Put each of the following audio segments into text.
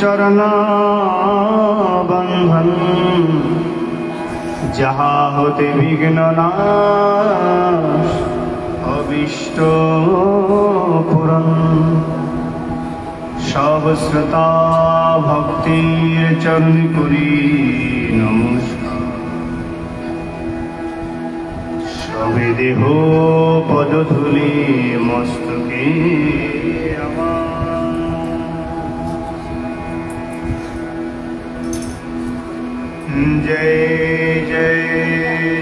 চরণ বন্ধন যাহা হতে বিঘ্ন নাশ অবিষ্ট পূরণ সব শ্রোতা ভক্তির চরণ করি নমস্কার। সবে দেহ পদধূলি মস্তকে जय जय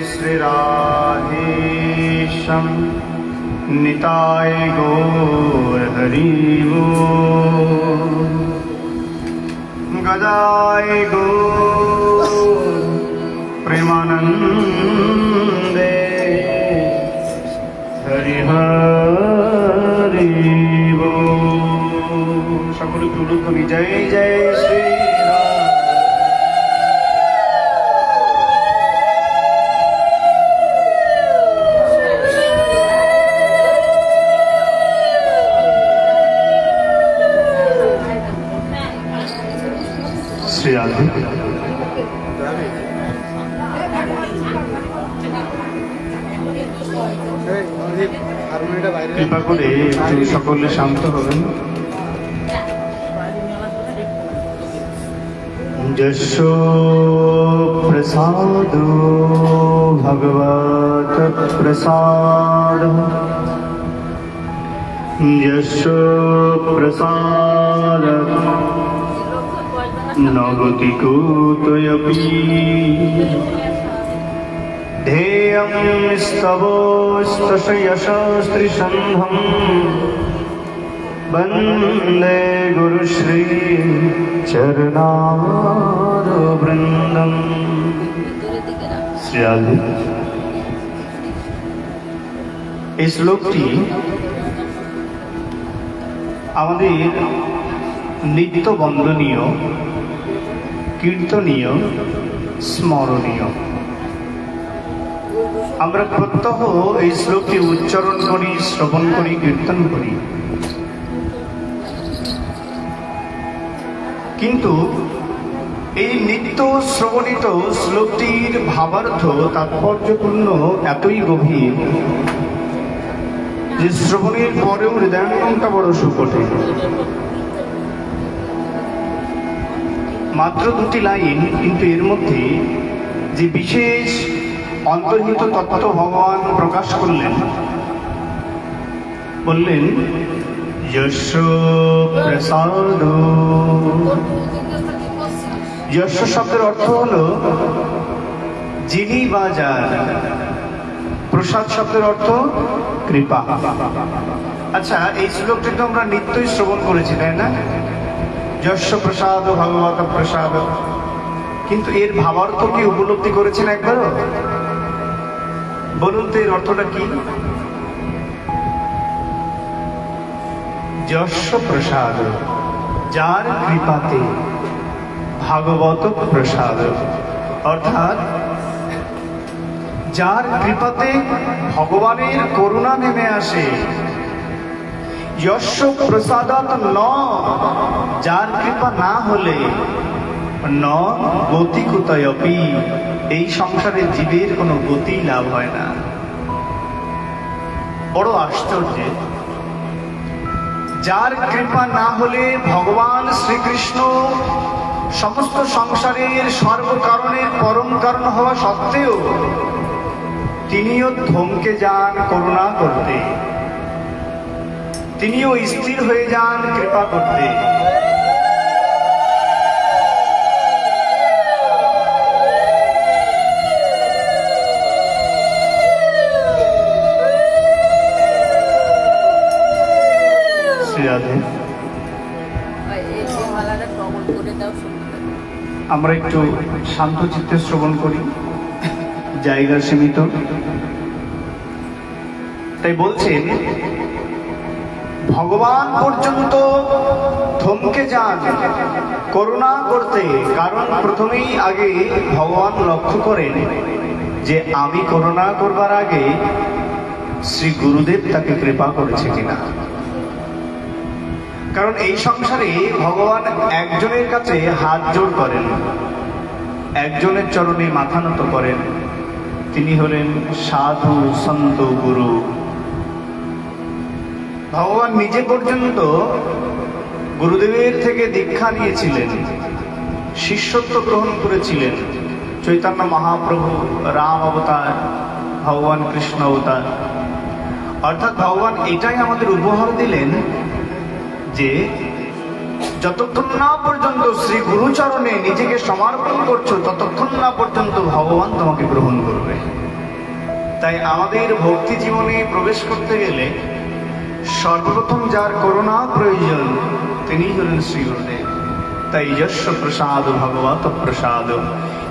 श्री राधेशम निताय गौर हरि बोल गदाय गौर प्रेमानंदे हरि हरि बोल। সকলে তুলু কবি जय जय श्री শ্রী রাধে। কৃপা করে একটু সকলে শান্ত হবেন। যশ প্রসাদ ভগবত প্রসাদ যশ প্রসাদ নগতি কুতয়পি ध्येयं स्तवोस्तशयशस्त्रिसन्धं वन्दे गुरुश्री चरणारविन्दम्। শ্রী রাধে। এই শ্লোকটি আমাদের নিত্য বন্দনীয়, কীর্তনীয়, স্মরণীয়। আমরা প্রত্যহ এই শ্লোকটি উচ্চারণ করি, শ্রবণ করি, কীর্তন করি, কিন্তু এই নিত্য শ্রবণিত শ্লোকটির ভাবার্থ তাৎপর্যপূর্ণ এতই গভীর যে শ্রবণের পরেও হৃদয়াঙ্গমটা বড় সুকঠে। মাত্র দুটি লাইন, কিন্তু এর মধ্যে যে বিশেষ অন্তর্হিত তত্ত্ব ভগবান প্রকাশ করলেন। বললেন যশ প্রসাদ। যশ শব্দের অর্থ হলো যিনি বা যার। প্রসাদ শব্দের অর্থ কৃপা। আচ্ছা, এই শ্লোকটি তো আমরা নিত্যই শ্রবণ করেছি, তাই না? যশ প্রসাদ ভগবত প্রসাদ। কিন্তু এর ভাবার্থ কি উপলব্ধি করেছেন একবারও? বলুন তো এর অর্থটা কি? যশ প্রসাদ, যার কৃপাতে, ভাগবত প্রসাদ, অর্থাৎ যার কৃপাতে ভগবানের করুণা নেমে আসে। যশ প্রসাদাৎ ন, যার কৃপা না হলে ন গতি কুতয়পি, এই সংসারে জীবের কোনো গতি লাভ হয় না। বড় আশ্চর্য, যার কৃপা না হলে ভগবান শ্রীকৃষ্ণ সমস্ত সংসারের সর্বকারণের পরম কারণ হওয়া সত্ত্বেও তিনিও থমকে যান করুণা করতে, তিনিও স্থির হয়ে যান কৃপা করতে। আমরা একটু শান্ত চিত্তে শ্রবণ করি, জায়গা সীমিত। তাই বলছেন ভগবান পর্যন্ত থমকে যান করুণা করতে, কারণ প্রথমেই আগে ভগবান লক্ষ্য করেন যে আমি করুণা করবার আগে শ্রী গুরুদেব তাকে কৃপা করেছে কিনা। কারণ এই সংসারে ভগবান একজনের কাছে হাত জোড় করেন, একজনের চরণে মাথা নত করেন, তিনি হলেন সাধু সন্ত গুরু। ভগবান নিজে পর্যন্ত গুরুদেবের থেকে দীক্ষা নিয়েছিলেন, শিষ্যত্ব গ্রহণ করেছিলেন। চৈতন্য মহাপ্রভু রাম অবতার, ভগবান কৃষ্ণ অবতার। অর্থাৎ ভগবান এটাই আমাদের উপহার দিলেন যে যতক্ষণ না পর্যন্ত শ্রী গুরুচরণে নিজেকে সমর্পণ করছো, ততক্ষণ না পর্যন্ত ভগবান তোমাকে গ্রহণ করবে। তাই আমাদের ভক্তি জীবনে প্রবেশ করতে গেলে সর্বপ্রথম যার করুণা প্রয়োজন তিনি হলেন শ্রী গুরুদেব। তাই যস্য প্রসাদ ভগবত প্রসাদ,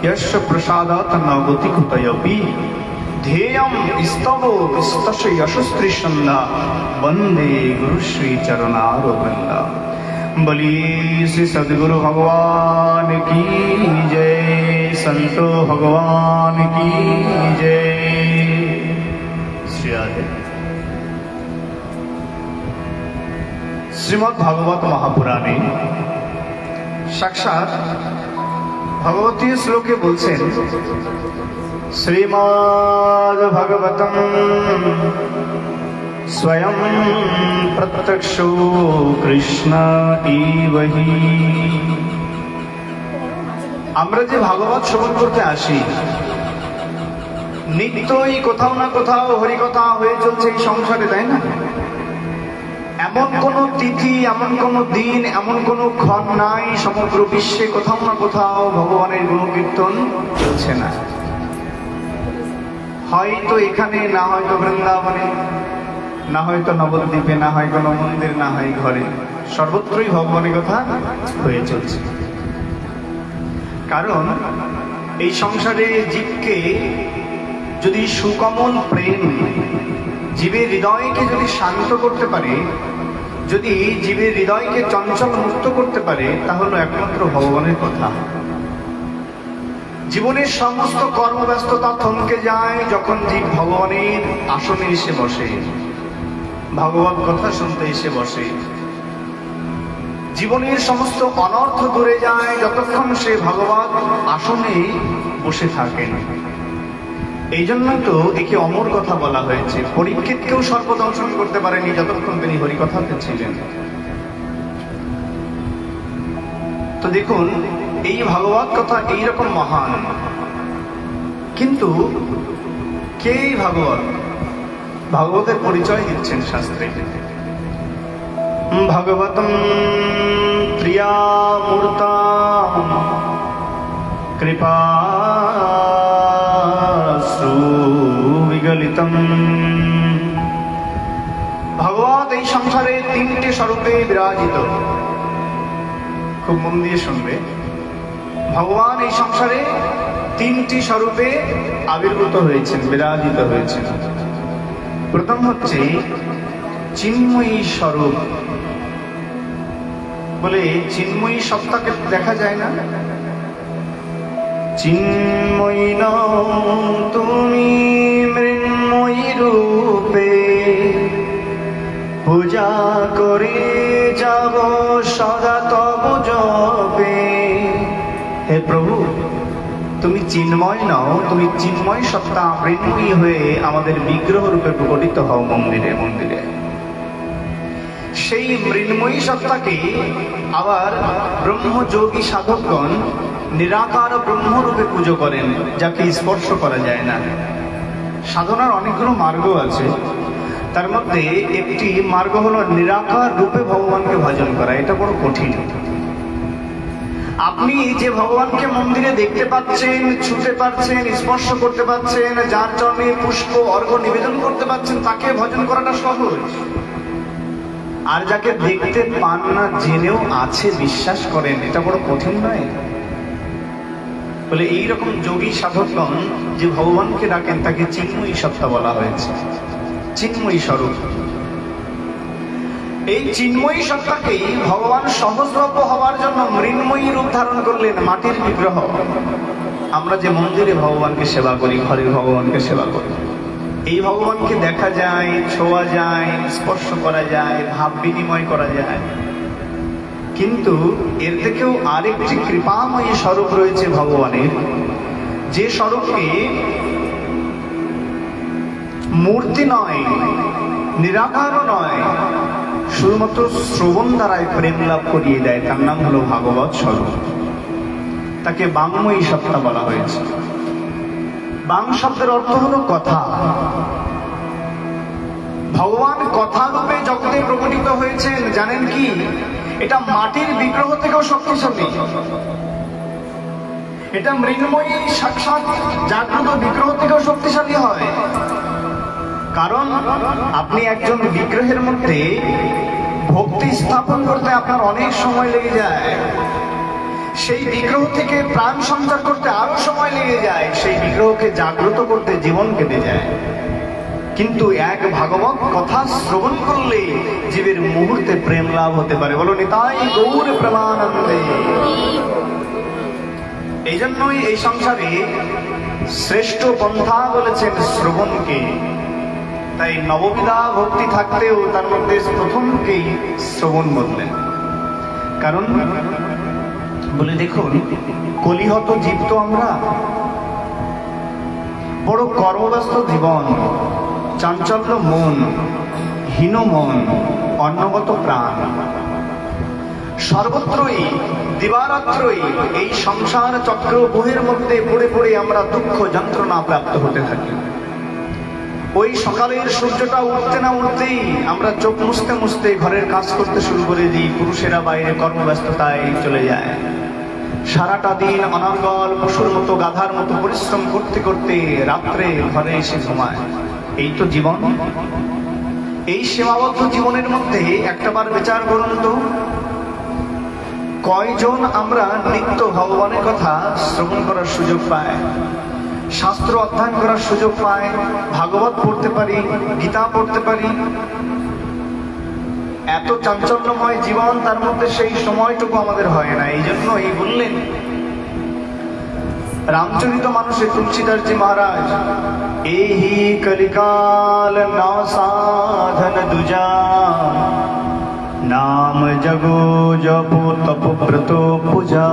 যস্য প্রসাদাৎ ন গতি কুতয়পি, ধ্যেয়ম স্তব স্তস্য যশস্ত্রীসন্ধ্যা, বন্দে গুরু শ্রী চরণারবিন্দ। बोलिए श्री सद्गुरु भगवान की जय, संतो भगवान की जय। श्री राधे। श्रीमद् भागवत महापुराणे साक्षात भगवती श्लोके बोलছেন, श्रीमद् भागवतम स्वयं प्रत्यक्षो कृष्ण इवहि। আমরা যে ভাগবত শ্রবণ করতে আসি, নিত্যই কোথাও না কোথাও হরিকথা হয়ে চলছে এই সংসারে, তাই না? এমন কোন তিথি, এমন কোন দিন, এমন কোন ক্ষণ নাই সমগ্র বিশ্বে কোথাও না কোথাও ভগবানের গুণকীর্তন চলছে না। হয়তো এখানে, না হয়তো বৃন্দাবনে, না হয়তো নবদ্বীপে, না হয় কোনো মন্দির, না হয় ঘরে, সর্বত্রই ভগবানের কথা হয়ে চলছে। কারণ এই সংসারে জীবকে যদি সুকমল প্রেম জীবের হৃদয়কে যদি শান্ত করতে পারে, যদি জীবের হৃদয়কে চঞ্চল মুক্ত করতে পারে, তাহলে একমাত্র ভগবানের কথা। জীবনের সমস্ত কর্মব্যস্ততা থমকে যায় যখন জীব ভগবানের আসনে এসে বসে, ভাগবত কথা শুনতে এসে বসে। জীবনের সমস্ত অনর্থ দূরে যায় যতক্ষণ সে ভগবত আসনে বসে থাকেন। এই জন্যই তো একে অমর কথা বলা হয়েছে। পরীক্ষিতকেও সর্বদর্শন করতে পারেনি যতক্ষণ তিনি হরিকথাতে ছিলেন। তো দেখুন, এই ভাগবত কথা এইরকম মহান, কিন্তু কে এই ভাগবত? ভাগবতের পরিচয় দিচ্ছেন শাস্ত্রে। ভগবতম প্রিয়ামূর্তা কৃপাসু বিগলিতম। ভগবত এই সংসারে তিনটে স্বরূপে বিরাজিত। খুব মন দিয়ে শুনবে, ভগবান এই সংসারে তিনটি স্বরূপে আবির্ভূত হয়েছেন, বিরাজিত হয়েছেন। প্রথম হচ্ছে চিন্ময়ী স্বরূপ। বলে চিন্ময়ী সত্তাকে দেখা যায় না? চিন্ময়ী নও তুমি মৃন্ময়ী রূপে, পূজা করে যাব সদা তব জপে। হে প্রভু, তুমি চিন্ময় নও, তুমি চিন্ময় সত্তা মৃন্ময়ী হয়ে আমাদের বিগ্রহ রূপে প্রকটিত হও মন্দিরে মন্দিরে। সেই মৃন্ময়ী সত্তাকে আবার ব্রহ্মযোগী সাধকগণ নিরাকার ব্রহ্মরূপে পুজো করেন, যাকে স্পর্শ করা যায় না। সাধনার অনেকগুলো মার্গ আছে, তার মধ্যে একটি মার্গ হলো নিরাকার রূপে ভগবানকে ভজন করা। এটা বড় কঠিন। আপনি যে ভগবানকে মন্দিরে দেখতে পাচ্ছেন, ছুঁতে পারছেন, স্পর্শ করতে পারছেন, যার চরণে পুষ্প অর্ঘ্য নিবেদন করতে পারছেন, তাকে ভজন করাটা সহজ। আর যাকে দেখতে পান না, জেনেও আছে বিশ্বাস করেন, এটা বড় কঠিন নয়? বলে এইরকম যোগী সাধকগণ যে ভগবানকে ডাকেন তাকে চিন্ময়ী সত্তা বলা হয়েছে, চিন্ময়ী স্বরূপ। এই চিন্ময়ী সত্তাকেই ভগবান সহজলভ্য হওয়ার জন্য মৃন্ময়ী রূপ ধারণ করলেন, মাটির বিগ্রহ। আমরা যে মন্দিরে ভগবানকে সেবা করি, ঘরের ভগবানকে সেবা করি, এই ভগবানকে দেখা যায়, ছোঁয়া যায়, স্পর্শ করা যায়, ভাব বিনিময় করা যায়। কিন্তু এর থেকেও আরেকটি কৃপাময়ী স্বরূপ রয়েছে ভগবানের, যে স্বরূপকে মূর্তি নয়, নিরাকারও নয়, শুধুমাত্র শ্রবণ দ্বারায় প্রেম লাভ করিয়ে দেয়। তার নাম হলো ভাগবত স্বরূপ। তাকে বাংময়ী সত্তা বলা হয়েছে। বাং শব্দের অর্থ হলো কথা। ভগবান কথা রূপে জগতে প্রকটিত হয়েছেন। জানেন কি, এটা মাটির বিগ্রহ থেকেও শক্তিশালী। এটা মৃন্ময়ী সাক্ষাৎ জাগ্রত বিগ্রহ থেকেও শক্তিশালী হয়। কারণ আপনি একজন বিগ্রহের মধ্যে ভক্তি স্থাপন করতে আপনার অনেক সময় লেগে যায়, সেই বিগ্রহ থেকে প্রাণ সঞ্চার করতে আরো সময় লেগে যায়, সেই বিগ্রহকে জাগ্রত করতে জীবন কেটে যায়। কিন্তু এক ভাগবত কথা শ্রবণ করলে জীবের মুহূর্তে প্রেম লাভ হতে পারে। বলো নিতাই গৌর প্রেমানন্দে। এই জন্যই এই সংসারে শ্রেষ্ঠ পন্থা বলেছেন শ্রবণকে। তাই নববিধা ভক্তি থাকতেও তার মধ্যে প্রথমকেই শ্রবণ বললেন। কারণ বলে দেখুন, কলিহত জীব তো আমরা, বড় কর্মব্যস্ত জীবন, চাঞ্চল্য মন, হীন মন, অন্নগত প্রাণ, সর্বত্রই দিবারাত্রই এই সংসার চক্র বহের মধ্যে পড়ে পড়ে আমরা দুঃখ যন্ত্রণা প্রাপ্ত হতে থাকি। ওই সকালের সূর্যটা উঠতে না উঠতেই আমরা চোখ মুছতে মুছতে ঘরের কাজ করতে শুরু করে দিই। পুরুষেরা বাইরে কর্মব্যস্ততায় চলে যায়। সারাটা দিন অনর্গল পশুর মতো, গাধার মতো পরিশ্রম করতে করতে রাত্রে ঘরে এসে ঘুমায়। এই তো জীবন। এই সীমাবদ্ধ জীবনের মধ্যে একটাবার বিচার করুন তো, কয়জন আমরা নিত্য ভগবানের কথা শ্রবণ করার সুযোগ পায়, শাস্ত্র অধ্যয়ন করার সুযোগ পায়, ভাগবত পড়তে পারি, গীতা পড়তে পারি। এত চাঞ্চল্যময় জীবন, তার মধ্যে সেই সময়টুকু আমাদের হয় না। এই জন্য এই বললেন রামচরিত মানুষে তুলসীদাসজি মহারাজ, এহি কলিকাল না সাধন দুজা, নাম জগো জপ তপ ব্রত পূজা।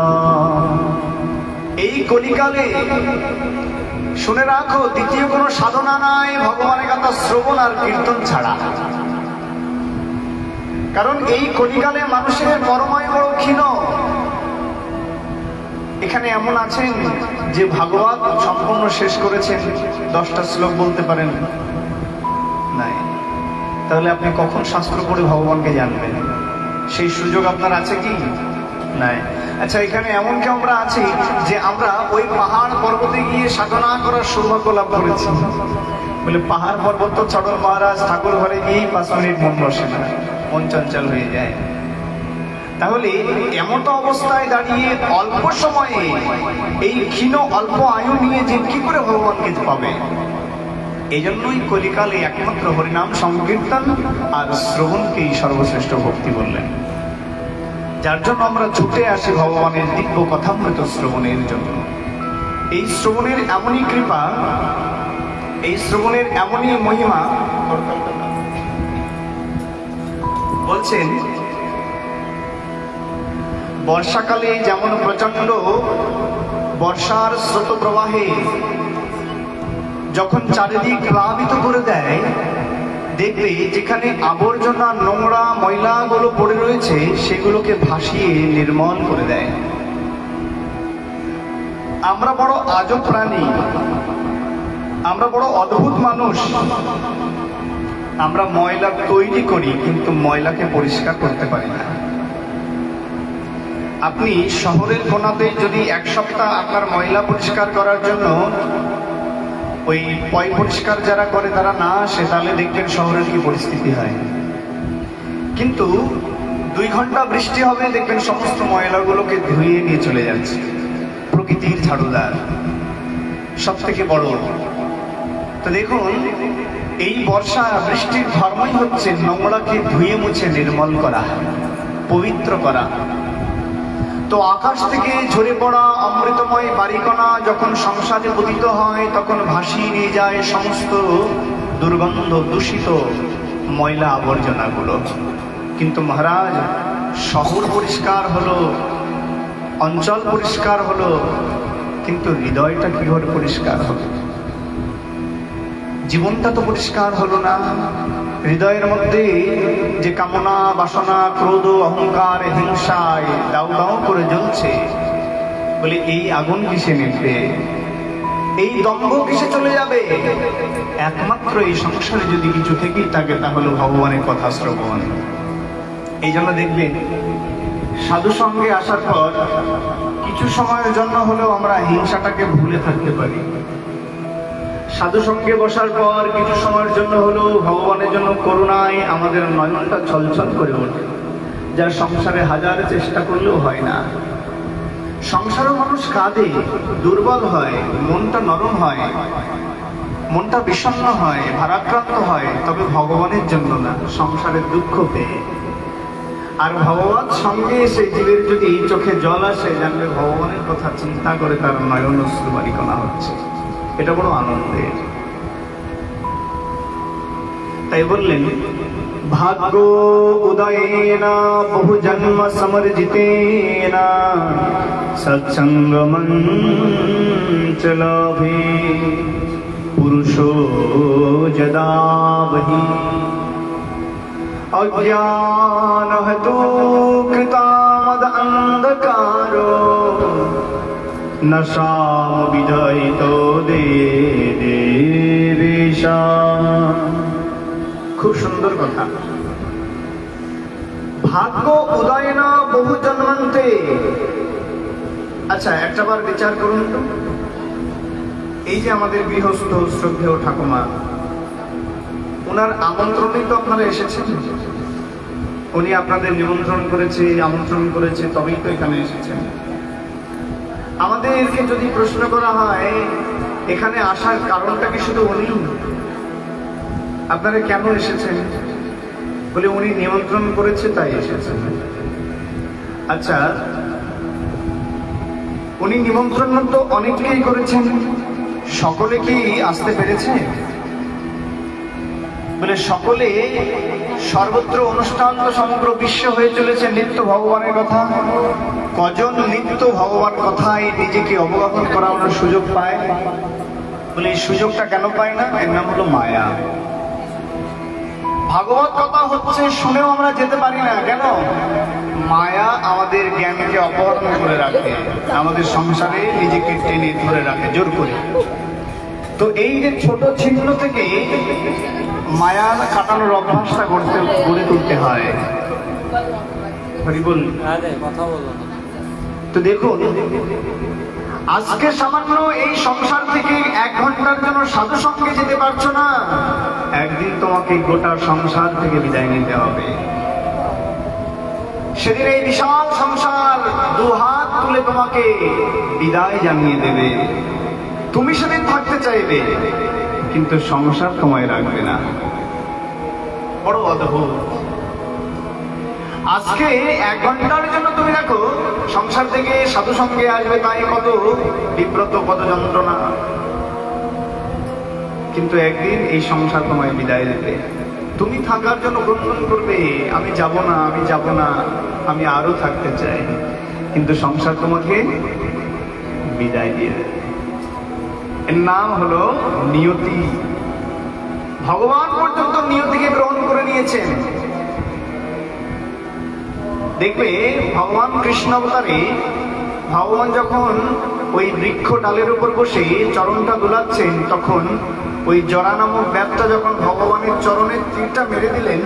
এই কলিকালে শুনে রাখো, দ্বিতীয় কোনো সাধনা নাই ভগবানের কথা শ্রবণ আর কীর্তন ছাড়া। কারণ এই কলিকালে মানুষের পরমায় বড় ক্ষীণ। এখানে এমন আছেন যে ভাগবত সম্পূর্ণ শেষ করেছেন, 10টা শ্লোক বলতে পারেন নাই, তাহলে আপনি কখন শাস্ত্র পড়ে ভগবানকে জানবেন? সেই সুযোগ আপনার আছে কি? নাই। আচ্ছা, এখানে এমন কি আমরা আছি যে আমরা ওই পাহাড় পর্বতে গিয়ে সাধনা করার সৌভাগ্য লাভ করেছি? বলে পাহাড় পর্বত তো চটল মহারাজ, ঠাকুর ঘরে গিয়েই 5 মিনিট মন বসে না, মন চঞ্চল হয়ে যায়। তাহলে এমতো অবস্থায় দাঁড়িয়ে অল্প সময়ে এই ক্ষীণ অল্প আয়ু নিয়ে যে কি করে ভগবানকে পাবে? এই জন্যই কলিকালে একমাত্র হরিনাম সংকীর্তন আর শ্রবণকেই সর্বশ্রেষ্ঠ ভক্তি বললেন। যার জন্য আমরা ছুটে আসি ভগবানের দিব্য কথামৃত শ্রবণের জন্য। এই শ্রবণের এমনই কৃপা, এই শ্রবণের এমনই মহিমা। বলছেন বর্ষাকালে যেমন প্রচন্ড বর্ষার স্রোত প্রবাহে যখন চারিদিক প্লাবিত করে দেয়, দেখবে যেখানে আবর্জনা নোংরা ময়লাগুলো পড়ে রয়েছে সেগুলোকে ভাসিয়ে নির্মল করে দেয়। আমরা বড় আজব প্রাণী, আমরা বড় অদ্ভুত মানুষ। আমরা ময়লা তৈরি করি কিন্তু ময়লাকে পরিষ্কার করতে পারি না। আপনি শহরের কোনাতে যদি 1 সপ্তাহ আপনার ময়লা পরিষ্কার করার জন্য ওই পয় পরিষ্কার যারা করে তারা না আসে, তাহলে দেখবেন শহরের কি পরিস্থিতি হয়। কিন্তু 2 ঘন্টা বৃষ্টি হবে, দেখবেন সমস্ত ময়লাগুলোকে ধুয়ে নিয়ে চলে যাচ্ছে। প্রকৃতির ঝাড়ুদার সব থেকে বড়। তো দেখুন, এই বর্ষা বৃষ্টির ধর্মই হচ্ছে নোংরাকে ধুয়ে মুছে নির্মল করা, পবিত্র করা। তো আকাশ থেকে ঝরে পড়া অমৃতময় বারিকণা যখন সংসারে পতিত হয়, তখন ভাসিয়ে নিয়ে যায় সমস্ত দুর্গন্ধ দূষিত ময়লা আবর্জনাগুলো। কিন্তু মহারাজ, শহর পরিষ্কার হলো, অঞ্চল পরিষ্কার হলো, কিন্তু হৃদয়টা কিভাবে পরিষ্কার হলো? জীবনটা তো পরিষ্কার হলো না। হৃদয়ের মধ্যে যে কামনা, বাসনা, ক্রোধ, অহংকার, হিংসায় দাউ দাউ করে জ্বলছে, বলে এই আগুন কিসে নিভবে? এই দম্ভ কিসে চলে যাবে? একমাত্র এই সংসারে যদি কিছু থেকেই থাকে তা হলো ভগবানের কথা শ্রবণ। এই জন্য দেখবেন সাধু সঙ্গে আসার পর কিছু সময়ের জন্য হলেও আমরা হিংসাটাকে ভুলে থাকতে পারি। সাধু সঙ্গে বসার পর কিছু সময়ের জন্য হলেও ভগবানের জন্য করুণায় আমাদের নয়নটা ছলছল করে ওঠে, যার সংসারে হাজার চেষ্টা করলেও হয় না। সংসারও মানুষ কাঁদে, দুর্বল হয়, মনটা নরম হয়, মনটা বিষণ্ণ হয়, ভারাক্রান্ত হয়, তবে ভগবানের জন্য না, সংসারের দুঃখ পেয়ে। আর ভগবান সঙ্গে এসে জীবের যদি চোখে জল আসে, জানবে ভগবানের কথা চিন্তা করে তার নয়ন অশ্রুবারিকণা হচ্ছে। এটা বড় আনন্দের। তাই বললেন, ভাগ্য উদয়েনা বহু জন্ম সমর্জিতেনা সৎসঙ্গ মঞ্চ লাভে পুরুষো যদা বহি অজ্ঞান হেতু কৃতামদ অন্ধকারো নশাম বিধয়িত দেবেশা। খুব সুন্দর কথা। ভাগ্য উদয়না বহু জন্মান্তে। আচ্ছা, একটাবার বিচার করুন তো, এই যে আমাদের গৃহস্থ শ্রদ্ধেয় ঠাকুমা, ওনার আমন্ত্রণেই তো আপনারা এসেছেন। উনি আপনাদের নিমন্ত্রণ করেছে, আমন্ত্রণ করেছে, তবেই তো এখানে এসেছেন। আমাদেরকে যদি প্রশ্ন করা হয় এখানে আসার কারণটা কি শুধু উনি? আপনারা কেন এসেছেন? বলে উনি নিমন্ত্রণ করেছে তাই এসেছেন। আচ্ছা, উনি নিমন্ত্রণ তো অনেককেই করেছেন, সকলে কি আসতে পেরেছে? বলে সকলে, সর্বত্র অনুষ্ঠান তো সমগ্র বিশ্ব হয়ে চলেছে নিত্য ভগবানের কথা। কজন নিত্য ভগবান কথায় নিজেকে অবগাহন করানোর সুযোগ পায়? বলে এই সুযোগটা কেন পায় না? এর নাম হলো মায়া। ভাগবত কথা হচ্ছে, শুনেও আমরা যেতে পারি না। কেন? মায়া আমাদের জ্ঞানকে অপহরণ করে রাখে, আমাদের সংসারে নিজেকে টেনে ধরে রাখে জোর করে। তো এই যে ছোট চিহ্ন থেকে মায়া কাটানোর অভ্যাসটা গড়ে তুলতে হয়। হরিবল। তো দেখুন, আজকে সামান্য এই সংসার থেকে 1 ঘন্টার জন্য সাধু সঙ্গে যেতে পারছো না, একদিন তোমাকে গোটা সংসার থেকে বিদায় নিতে হবে। সেদিন এই বিশাল সংসার 2 হাত তুলে তোমাকে বিদায় জানিয়ে দেবে। তুমি সেদিন থাকতে চাইবে, কিন্তু সংসার তোমায় রাখবে না। বড় অদ্ভুত। আজকে 1 ঘন্টার জন্য তুমি দেখো সংসার থেকে সাধু সঙ্গে আসবে, তাই কত বিব্রত, কত যন্ত্রণা, কিন্তু একদিন এই সংসার তোমায় বিদায় দেবে। তুমি থাকার জন্য গ্রহণ করবে, আমি যাব না, আমি যাব না, আমি আরো থাকতে চাই, কিন্তু সংসার তোমাকে বিদায় দিয়ে দেবে। এর নাম হলো নিয়তি। ভগবান পর্যন্ত নিয়তিকে গ্রহণ করে নিয়েছেন। দেখবে ভগবান কৃষ্ণ অবতারে ভগবান যখন ওই বৃক্ষ ডালের উপর বসে চরণটা দোলাচ্ছেন, তখন ওই জরা নামক ব্যাপটা যখন ভগবানের চরণের তীরটা মেরে দিলেন,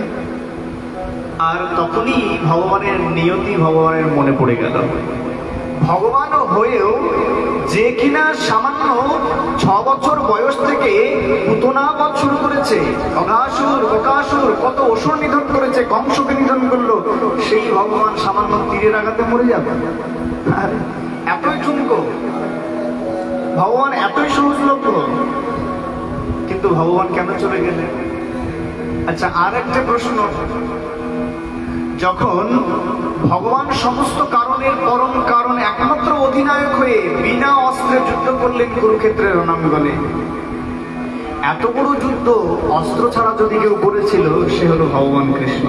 আর তখনই ভগবানের নিয়তি ভগবানের মনে পড়ে গেল। ভগবান হয়েও যে কিনা সামান্য 6 বছর বয়স থেকে পুতনা বধ শুরু করেছে, অঘাসুর, বকাসুর, কত অসুর নিধন করেছে, কংসকে নিধন করলো, সেই ভগবান সামান্য তীরের আঘাতে মরে যাবে? এতই ঠুনকো ভগবান, এতই সহজলভ্য, কিন্তু ভগবান কেন চলে গেলেন? আচ্ছা, আর একটা প্রশ্ন, যখন ভগবান সমস্ত কারণের পরম কারণ একমাত্র অধিনায়ক হয়ে বিনা অস্ত্রে যুদ্ধ করলেন কুরুক্ষেত্রের রণাঙ্গনে, এত বড় যুদ্ধ অস্ত্র ছাড়া যদি কেউ করেছিল, সে হলো ভগবান কৃষ্ণ।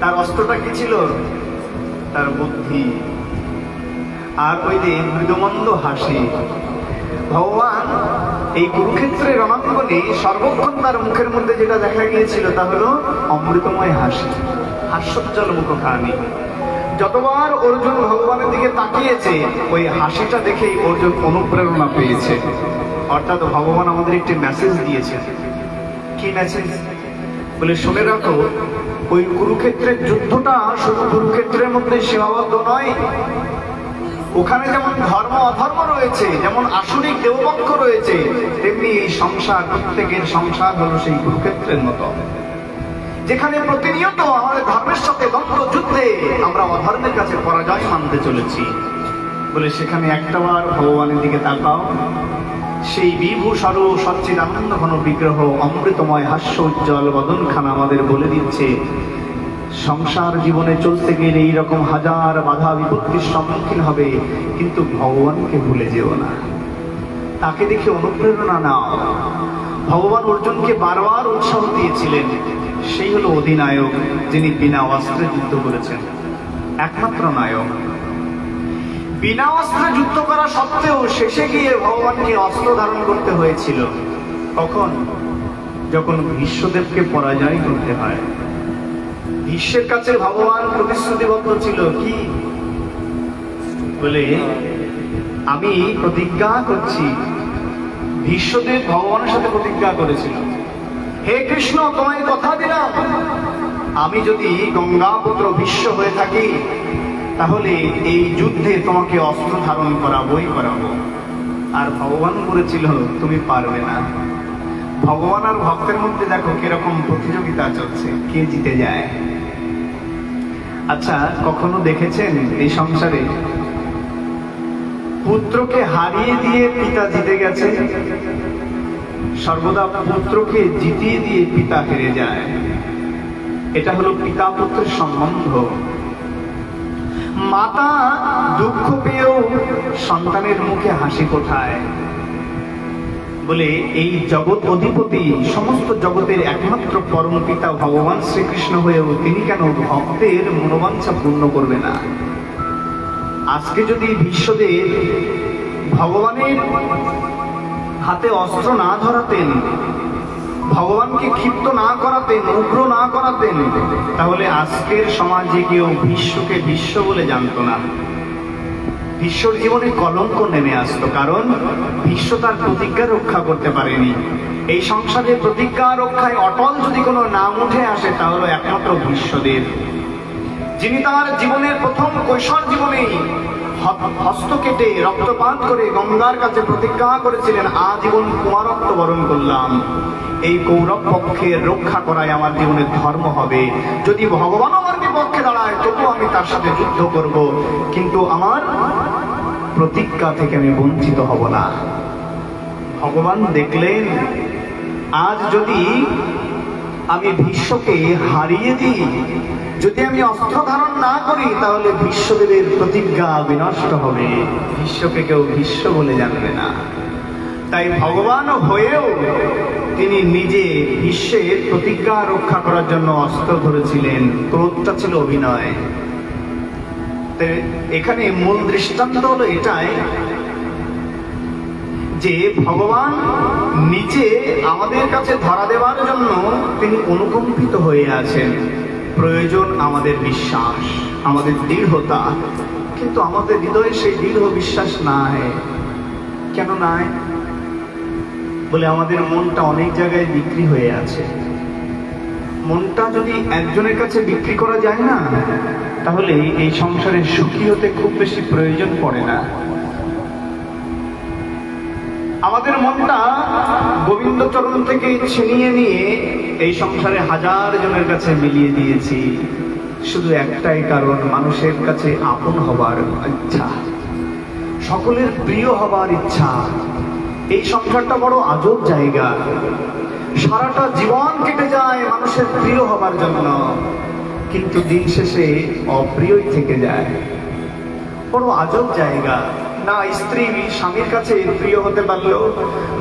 তার অস্ত্রটা কি ছিল? তার বুদ্ধি, আর ওই যে মৃদুমন্দ হাসি। ভগবান এই কুরুক্ষেত্রের রণাঙ্গনে সর্বক্ষণ তার মুখের মধ্যে যেটা দেখা গিয়েছিল তা হলো অমৃতময় হাসি, হাস্যোজ্জ্বল মুখখানি। যতবার অর্জুন ভগবানের দিকে তাকিয়েছে ওই হাসিটা দেখেই অর্জুন অনুপ্রেরণা পেয়েছে। অর্থাৎ ভগবান আমাদের একটি মেসেজ দিয়েছে। কি মেসেজ? বলে শুনে রাখো, ওই কুরুক্ষেত্রের যুদ্ধটা শুধু কুরুক্ষেত্রের মধ্যে সীমাবদ্ধ নয়। ওখানে যেমন ধর্ম অধর্ম রয়েছে, যেমন আসুরিক দেবপক্ষ রয়েছে, তেমনি এই সংসার, প্রত্যেকের সংসার হলো সেই কুরুক্ষেত্রের মতো, যেখানে প্রতিনিয়ত আমাদের ধর্মের সাথে দ্বন্দ্ব যুদ্ধে আমরা অধর্মের কাছে পরাজয় মানতে চলেছি। বলে সেখানে একটাবার ভগবানের দিকে তাকাও, সেই বিভূ স্বরূপ সচ্চিদানন্দ ঘন বিগ্রহ অমৃতময় হাস্য উজ্জ্বল বদনখানা আমাদের বলে দিচ্ছে, সংসার জীবনে চলতে গেলে এইরকম হাজার বাধা বিপত্তির সম্মুখীন হবে, কিন্তু ভগবানকে ভুলে যেও না, তাকে দেখে অনুপ্রেরণা নাও। ভগবান অর্জুনকে বারবার উৎসাহ দিয়েছিলেন। সেই হলো অধিনায়ক, যিনি বিনা অস্ত্রে যুদ্ধ করেছেন, একমাত্র নায়ক। বিনা অস্ত্রে যুদ্ধ করা সত্ত্বেও শেষে গিয়ে ভগবানকে অস্ত্র ধারণ করতে হয়েছিল। কখন? যখন ভীষ্মদেবকে পরাজয় করতে হয়। ভীষ্মের কাছে ভগবান প্রতিশ্রুতিবদ্ধ ছিল কি? বলে আমি প্রতিজ্ঞা করছি। ভীষ্মদেব ভগবানের সাথে প্রতিজ্ঞা করেছিল, হে কৃষ্ণ, তোমায় কথা দিলাম, আমি যদি গঙ্গাপুত্র ভীষ্ম হয়ে থাকি তাহলে এই যুদ্ধে তোমাকে অস্ত্র ধারণ করাবোই করাবো। আর ভগবান বলেছিল তুমি পারবে না। ভগবান আর ভক্তের মধ্যে দেখো কিরকম প্রতিযোগিতা চলছে, কে জিতে যায়। আচ্ছা, কখনো দেখেছেন এই সংসারে পুত্রকে হারিয়ে দিয়ে পিতা জিতে গেছে? সর্বদা পুত্রকে জিতিয়ে দিয়ে পিতা হেরে যায়। এটা হলো পিতা পুত্রের সম্বন্ধ। মাতা দুঃখ পেয়েও সন্তানের মুখে হাসি কোথায়? বলে এই জগৎ অধিপতি, সমস্ত জগতের একমাত্র পরম পিতা ভগবান শ্রীকৃষ্ণ হয়েও তিনি কেন ভক্তের মনোবাঞ্ছা পূর্ণ করবে না? আজকে যদি ভীষ্মদেব ভগবানের হাতে অস্ত্র না ধরাতেন, ভগবানকে ক্ষিপ্ত না করাতেন, উগ্র না করাতেন, তাহলে আজকের সমাজে কেউ ভীষ্মকে ভীষ্ম বলে জানত না। ভীষ্মর জীবনে কলঙ্ক নেমে আসতো, কারণ ভীষ্ম তার প্রতিজ্ঞা রক্ষা করতে পারেনি। এই সংসারে প্রতিজ্ঞা রক্ষায় অটল যদি কোনো নাম উঠে আসে তাহলে একমাত্র ভীষ্মদেব, যিনি তার জীবনের প্রথম কৈশোর জীবনেই হস্ত কেটে রক্তপাত করে গঙ্গার কাছে প্রতিজ্ঞা করেছিলেন, আজীবন কুমারত্ব বরণ করলাম, এই কৌরব পক্ষের রক্ষা করাই আমার জীবনের ধর্ম হবে। যদি ভগবান আমার বিপক্ষে দাঁড়ায় তবু আমি তার সাথে যুদ্ধ করব, কিন্তু আমার প্রতিজ্ঞা থেকে আমি বঞ্চিত হব না। ভগবান দেখলেন আজ যদি আমি ভীষ্মকে হারিয়ে দিই, যদি আমি অস্ত্র ধারণ না করি, তাহলে ভীষ্মদেবের প্রতিজ্ঞা বিনষ্ট হবে, ভীষ্মকে কেউ ভীষ্ম বলে জানবে না। তাই ভগবান হয়েও তিনি নিজে ভীষ্মের প্রতিজ্ঞা রক্ষা করার জন্য অস্ত্র ধরেছিলেন। ক্রোধটা ছিল অভিনয়। এখানে মূল দৃষ্টান্ত হলো এটাই যে ভগবান নিজে আমাদের কাছে ধরা দেওয়ার জন্য তিনি অনুকম্পিত হয়ে আছেন। প্রয়োজন আমাদের বিশ্বাস, আমাদের দৃঢ়তা, কিন্তু আমাদের হৃদয়ে সেই দৃঢ় বিশ্বাস নাই। কেন নাই? বলে আমাদের মনটা অনেক জায়গায় বিক্রি হয়ে আছে। মনটা যদি একজনের কাছে বিক্রি করা যায় না, তাহলে এই সংসারে সুখী হতে খুব বেশি প্রয়োজন পড়ে না। আমাদের মনটা গোবিন্দচরণ থেকে ছিনিয়ে নিয়ে এই সংসারে হাজার জনের কাছে মিলিয়ে দিয়েছি, শুধু একটাই কারণ, মানুষের কাছে আপন হবার ইচ্ছা, সকলের প্রিয় হবার ইচ্ছা। এই সংসারটা বড় আজব জায়গা। সারাটা জীবন কেটে যায় মানুষের প্রিয় হবার জন্য, কিন্তু দিন শেষে অপ্রিয়ই থেকে যায়। বড় আজব জায়গা। না স্ত্রী স্বামীর কাছে প্রিয় হতে পারলো,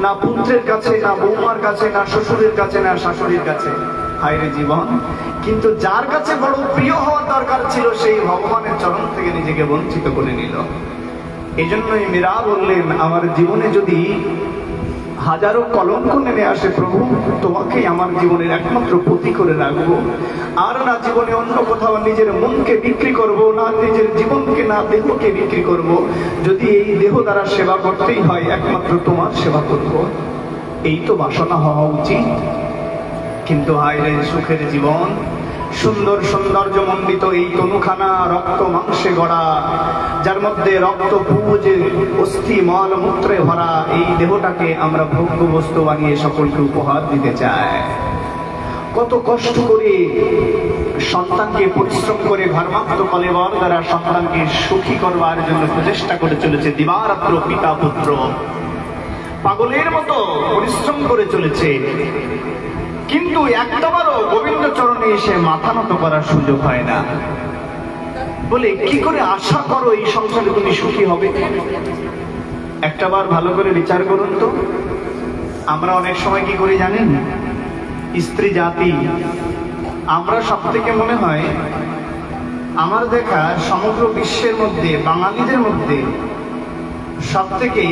না পুত্রের কাছে, না বৌমার কাছে, না শ্বশুরের কাছে, না শাশুড়ির কাছে। হায়রে জীবন। কিন্তু যার কাছে বড় প্রিয় হওয়ার দরকার ছিল, সেই ভগবানের চরণ থেকে নিজেকে বঞ্চিত করে নিল। এই জন্যই মীরা বললেন, আমার জীবনে যদি হাজারো কলঙ্ক নেমে আসে প্রভু, তোমাকেই আমার জীবনের একমাত্র পতি করে রাখবো। আর না জীবনে অন্য কোথাও নিজের মনকে বিক্রি করব, না নিজের জীবনকে, না দেহকে বিক্রি করব। যদি এই দেহ দ্বারা সেবা করতেই হয়, একমাত্র তোমার সেবা করব। এই তো বাসনা হওয়া উচিত। কিন্তু হায়রে সুখের জীবন, সুন্দর সৌন্দর্য মণ্ডিত এই তনুখানা, রক্ত মাংসে গড়া, যার মধ্যে রক্ত পুজ অস্থি মল মূত্রে ভরা এই দেহটাকে আমরা ভোগ্য বস্তু বানিয়ে সকলকে উপহার দিতে চাই। কত কষ্ট করে সন্তানকে পরিশ্রম করে ঘর্মাক্ত কলেবর দ্বারা সন্তানকে সুখী করবার জন্য প্রচেষ্টা করে চলেছে দিবারাত্র পিতা পুত্র, পাগলের মতো পরিশ্রম করে চলেছে। কিন্তু একটাবারও গোবিন্দ চরণে এসে মাথা নত করার সুযোগ হয় না। বলে কি করে আশা করো এই সংসারে তুমি সুখী হবে? একটাবার ভালো করে বিচার করুন তো। আমরা অনেক সময় কি করি জানেন? স্ত্রী জাতি, আমরা সব থেকে মনে হয় আমার দেখা সমগ্র বিশ্বের মধ্যে, বাঙালিদের মধ্যে সব থেকে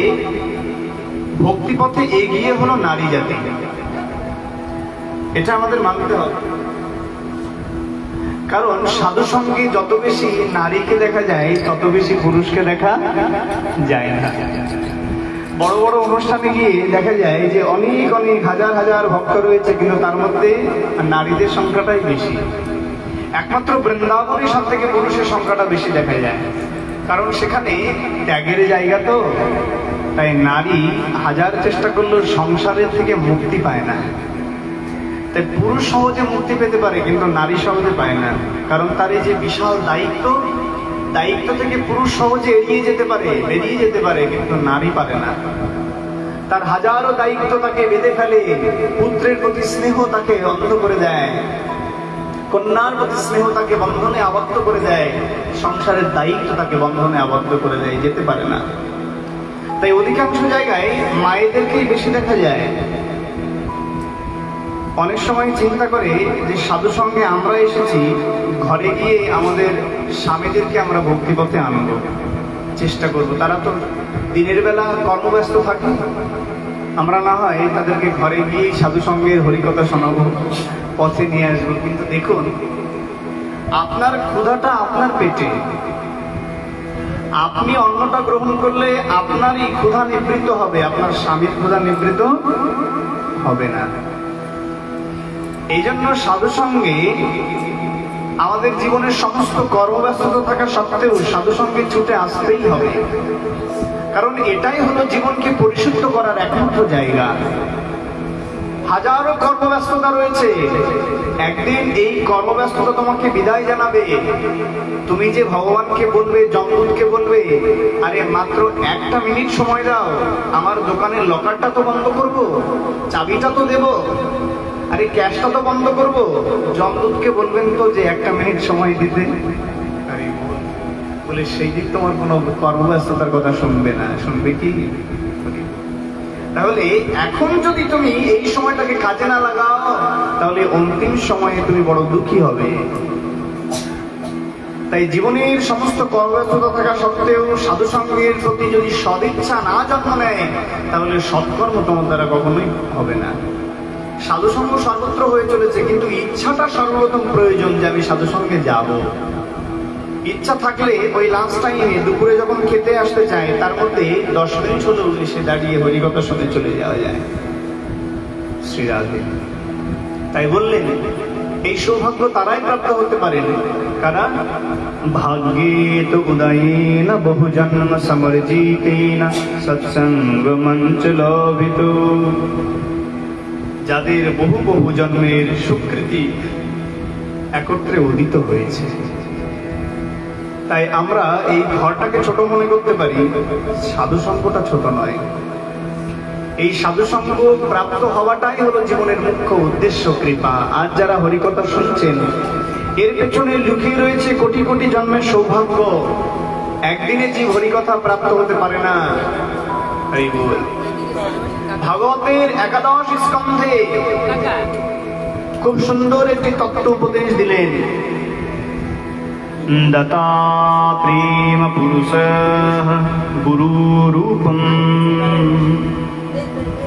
ভক্তিপথে এগিয়ে হলো নারী জাতি। এটা আমাদের মানতে হবে। কারণ সাধু সঙ্গে যত বেশি নারীকে দেখা যায়, তত বেশি পুরুষকে দেখা যায় না। বড় বড় অনুষ্ঠানে গিয়ে দেখা যায় যে অনেক অনেক হাজার হাজার ভক্ত রয়েছে, কিন্তু তার মধ্যে নারীদের সংখ্যাটাই বেশি। একমাত্র বৃন্দাবনে সব থেকে পুরুষের সংখ্যাটা বেশি দেখা যায়। কারণ সেখানে ত্যাগের জায়গা তো, তাই নারী হাজার চেষ্টা করলেও সংসারের থেকে মুক্তি পায় না। তাই পুরুষ সহজে মুক্তি পেতে পারে, কিন্তু নারী সহজে পায় না। কারণ তার এই যে বিশাল দায়িত্ব থেকে পুরুষ সহজে এড়িয়ে যেতে পারে, বেরিয়ে যেতে পারে, কিন্তু নারী পারে না। তার হাজারো দায়িত্ব তাকে বেঁধে ফেলে। পুত্রের প্রতি স্নেহ তাকে অন্ধ করে দেয়, কন্যার প্রতি স্নেহ তাকে বন্ধনে আবদ্ধ করে দেয়, সংসারের দায়িত্ব তাকে বন্ধনে আবদ্ধ করে দেয়, যেতে পারে না। তাই অধিকাংশ জায়গায় মায়েদেরকেই বেশি দেখা যায়। অনেক সময় চিন্তা করে যে সাধু সঙ্গে আমরা এসেছি, ঘরে গিয়ে আমাদের স্বামীদেরকে আমরা ভক্তিপথে আনবো, চেষ্টা করব। তারা তো দিনের বেলা কর্মব্যস্ত থাকে, আমরা না হয় তাদেরকে ঘরে গিয়ে সাধু সঙ্গের হরিকথা শোনাবো, পথে নিয়ে আসবো। কিন্তু দেখুন, আপনার ক্ষুধাটা আপনার পেটে, আপনি অন্নটা গ্রহণ করলে আপনারই ক্ষুধা নিবৃত্ত হবে, আপনার স্বামীর ক্ষুধা নিবৃত্ত হবে না। এই জন্য সাধু সঙ্গে আমাদের জীবনের সমস্ত কর্মব্যস্ততা থাকা সত্ত্বেও সাধু সঙ্গে ছুটে আসতেই হবে। কারণ এটাই হলো জীবনকে পরিশুদ্ধ করার একমাত্র জায়গা। হাজারো কর্মব্যস্ততা রয়েছে, একদিন এই কর্মব্যস্ততা তোমাকে বিদায় জানাবে। তুমি যে ভগবানকে বলবে, জমদূতকে বলবে, আরে মাত্র একটা মিনিট সময় দাও, আমার দোকানের লকারটা তো বন্ধ করবো, চাবিটা তো দেবো, আরে ক্যাশটা তো বন্ধ করবো। জমদূতকে বলবেন তো যে একটা মিনিট সময় দিতে, বলে সেই দিক তোমার কোনো কর্মব্যস্ততার কথা শুনবে না। শুনবে কি? তাহলে এখন যদি তুমি এই সময়টাকে কাজে না লাগাও, তাহলে অন্তিম সময়ে তুমি বড় দুঃখী হবে। তাই জীবনের সমস্ত কর্মব্যস্ততা থাকা সত্ত্বেও সাধু সঙ্গের প্রতি যদি সদিচ্ছা না জন্ম নেয়, তাহলে সৎকর্ম তোমার দ্বারা কখনোই হবে না। সাধুসঙ্গ সর্বত্র হয়ে চলেছে, কিন্তু ইচ্ছাটা সর্বপ্রথম প্রয়োজন যে আমি সাধুসঙ্গে যাব। ইচ্ছা থাকলে ওই লাঞ্চ টাইমে দুপুরে যখন খেতে আসতে চায়, তার মধ্যে 10 মিনিট হলেও এসে দাঁড়িয়ে হরিকথা শুনে চলে যাওয়া যায়। শ্রীরাধে তাই বললেন, এই সৌভাগ্য তারাই প্রাপ্ত হতে পারেন কারা? ভাগ্যে তো উদয়েন বহু জন্ম সমর্জিতেন সৎসঙ্গ মঞ্চ লোভিত, যাদের বহু বহু জন্মের সুকৃতি একত্রে উদিত হয়েছে। তাই আমরা এই ঘরটাকে ছোট মনে করতে পারি, সাধু সঙ্গটা ছোট নয়। এই সাধু সঙ্গ প্রাপ্ত হওয়াটাই হলো জীবনের মুখ্য উদ্দেশ্য, কৃপা। আজ যারা হরিকথা শুনছেন, এর পেছনে লুকিয়ে রয়েছে কোটি কোটি জন্মের সৌভাগ্য। একদিনে জীব হরিকথা প্রাপ্ত হতে পারে না। হরি বল। ভাগবতের 11 স্কন্ধে খুব সুন্দর একটি তত্ত্ব উপদেশ দিলেন। দতা প্রেম পুরুষ গুরু রূপম।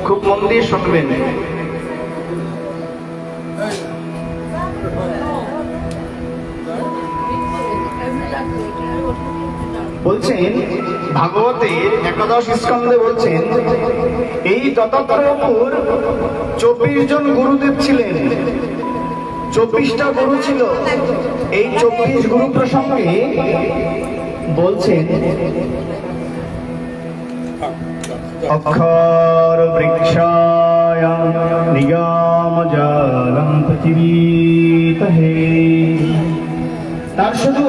খুব মন দিয়ে শুনবেন। বলছেন ভাগবতের 11 স্কন্ধে বলছেন এই দত্তাত্রেয়পুর 24 জন গুরুদেব ছিলেন, 24টা গুরু ছিল। এই 24 গুরু প্রসঙ্গে বলছেন অক্ষর বৃক্ষায় নিগম জালম পৃথিবীতহে। তার শুধু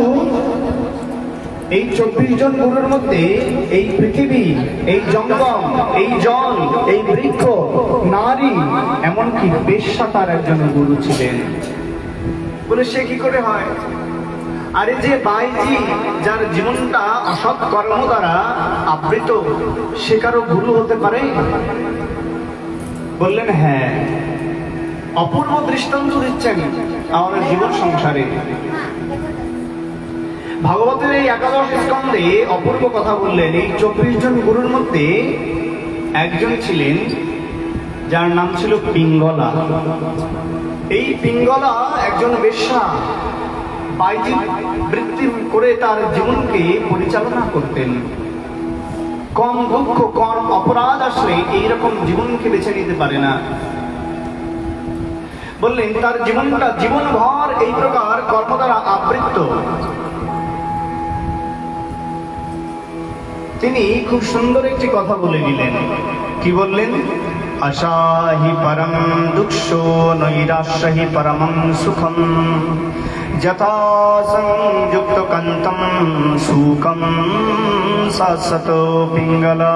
এই 24 জন গুরুর মধ্যে এই পৃথিবী, এই জঙ্গম, এই জল, এই বৃক্ষ, নারী, এমনকি বেশ্যা তার একজন গুরু ছিলেন। বলে সে কি করে হয়? আরে যে বাইজি, যার জীবনটা অসৎ কর্ম দ্বারা আবৃত, সে কারো গুরু হতে পারে? বললেন হ্যাঁ। অপূর্ব দৃষ্টান্ত দিচ্ছেন আমাদের জীবন সংসারে। ভাগবতের এই 11 স্কন্ধে অপূর্ব কথা বললেন। এই 24 জন গুরুর মধ্যে একজন ছিলেন যার নাম ছিল পিঙ্গলা। এই পিঙ্গলা একজন বেশ্যা, বাইজি বৃত্তি করে তার জীবনকে পরিচালনা করতেন। কম দুঃখ, কম অপরাধ আসলে এইরকম জীবনকে বেছে নিতে পারে না। বললেন তার জীবনটা জীবনভর এই প্রকার কর্ম দ্বারা আবৃত। তিনি খুব সুন্দর একটি কথা বলে দিলেন। কি বললেন? আশাহি পরম দুঃখো নৈরাশ্যাহি পরমং সুখম যথা সংযুক্ত কান্তম সুখম শাশ্বত পিঙ্গলা।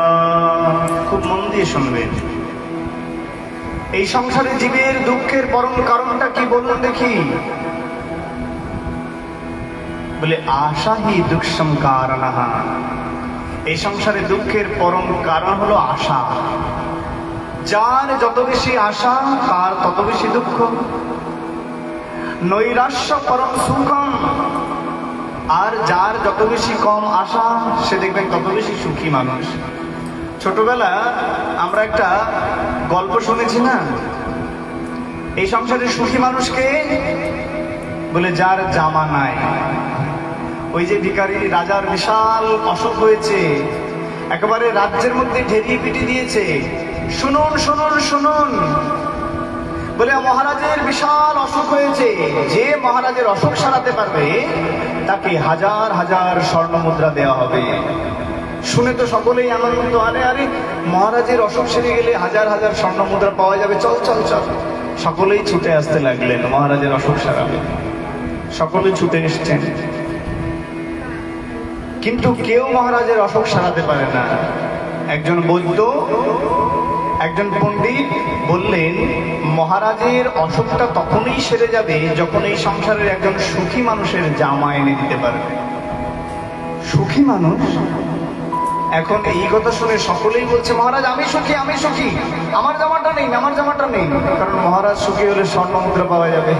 খুব মন দিয়ে শুনবেন। এই সংসারে জীবের দুঃখের পরম কারণটা কি বলুন দেখি? বলে আশাহি দুঃখম কারণঃ। এই সংসারে দুঃখের পরম কারণ হলো আশা। যার যত বেশি আশা তার তত বেশি দুঃখ। নৈরাশ্য পরম সুখম। আর যার যত বেশি কম আশা সে দেখবেন তত বেশি সুখী মানুষ। ছোটবেলা আমরা একটা গল্প শুনেছি না, এই সংসারের সুখী মানুষকে বলে যার জামা নাই। ওই যে ভিখারি রাজার বিশাল অসুখ হয়েছে, একেবারে রাজ্যের মধ্যে ঢেরিয়ে পিটি দিয়েছে। শুনুন শুনুন শুনুন, বলে মহারাজের বিশাল অসুখ হয়েছে, যে মহারাজের অসুখ সারাতে পারবে তাকে 1000 1000 স্বর্ণ মুদ্রা দেওয়া হবে। শুনে তো সকলেই আনন্দিত। আরে আরে, মহারাজের অসুখ সেরে গেলে 1000 1000 স্বর্ণ মুদ্রা পাওয়া যাবে, চল চল চল। সকলেই ছুটে আসতে লাগলেন মহারাজের অসুখ সারাবে। সকলেই ছুটে এসছেন, কিন্তু কেউ মহারাজের অসুখ সারাতে পারে না। একজন বৈদ্য, একজন পণ্ডিত বললেন মহারাজের অসুখটা তখনই সেরে যাবে যখন এই সংসারের একজন সুখী মানুষের জামা এনে দিতে পারবে। সুখী মানুষ? এখন এই কথা শুনে সকলেই বলছে মহারাজ আমি সুখী, আমি সুখী, আমার জামাটা নেই, আমার জামাটা নেই। কারণ মহারাজ সুখী হলে স্বর্ণ মুদ্রা পাওয়া যাবে।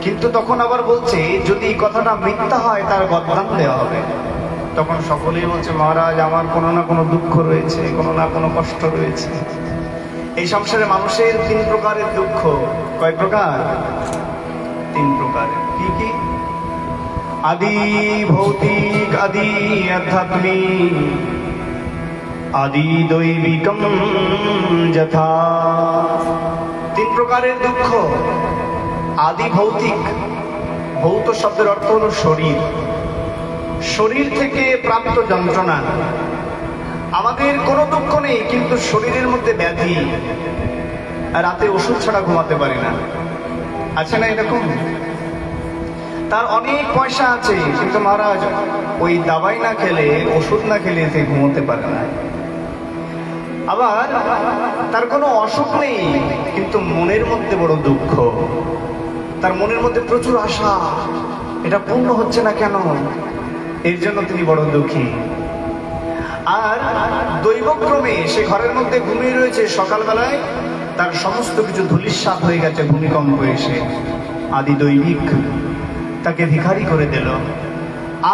কিন্তু তখন আবার বলছে যদি এই কথাটা মিথ্যা হয় তার বদনাম দেওয়া হবে। তখন সকলেই বলছে মহারাজ আমার কোনো না কোনো দুঃখ রয়েছে, কোনো না কোনো কষ্ট রয়েছে। এই সংসারে মানুষের 3 প্রকারের দুঃখ। কয় প্রকার? 3 প্রকারের। কি কি? আদি ভৌতিক, আদি আধ্যাত্মিক, আদি দৈবিকম যথা। 3 প্রকারের দুঃখ। আদি ভৌতিক, ভৌত শব্দের অর্থ হলো শরীর, শরীর থেকে প্রাপ্ত যন্ত্রণা। আমাদের কোনো দুঃখ নেই, কিন্তু শরীরের মধ্যে ব্যাধি, রাতে ওষুধ ছাড়া ঘুমাতে পারি না। আছে না এরকম? তার অনেক পয়সা আছে, কিন্তু মহারাজ ওই দাবাই না খেলে, ওষুধ না খেলে সে ঘুমোতে পারে না। আবার তার কোনো অসুখ নেই, কিন্তু মনের মধ্যে বড় দুঃখ। তার মনের মধ্যে প্রচুর আশা, এটা পূর্ণ হচ্ছে না কেন, এর জন্য তিনি বড় দুঃখী। আর দৈবক্রমে সে ঘরের মধ্যে ঘুমিয়ে রয়েছে, সকালবেলায় তার সমস্ত কিছু ধূলিসাৎ হয়ে গেছে ভূমিকম্প এসে। আদি দৈবিক তাকে ভিখারি করে দিল।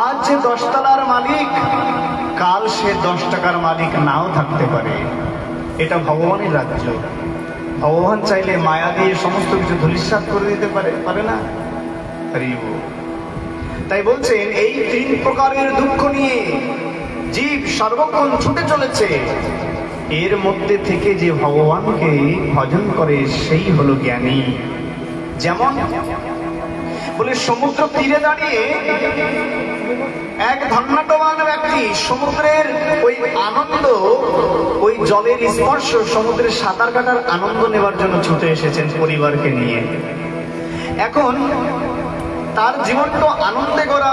আজ যে 10 তলার মালিক, কাল সে 10 টাকার মালিক নাও থাকতে পারে। এটা ভগবানের রাজ্য। ভগবান চাইলে মায়া দিয়ে সমস্ত কিছু ধূলিসাৎ করে দিতে পারে না? তাই বলছেন এই 3 প্রকারের দুঃখ নিয়ে জীব সর্বক্ষণ ছুটে চলেছে। এর মধ্যে থেকে যে ভগবানকে ভজন করে সেই হলো জ্ঞানী। যেমন বলে সমুদ্র তীরে দাঁড়িয়ে এক ধন্যাট্যবান ব্যক্তি সমুদ্রের ওই আনন্দ, ওই জলের স্পর্শ, সমুদ্রের সাঁতার কাটার আনন্দ নেবার জন্য ছুটে এসেছেন পরিবারকে নিয়ে। এখন তার জীবনটা আনন্দে গড়া।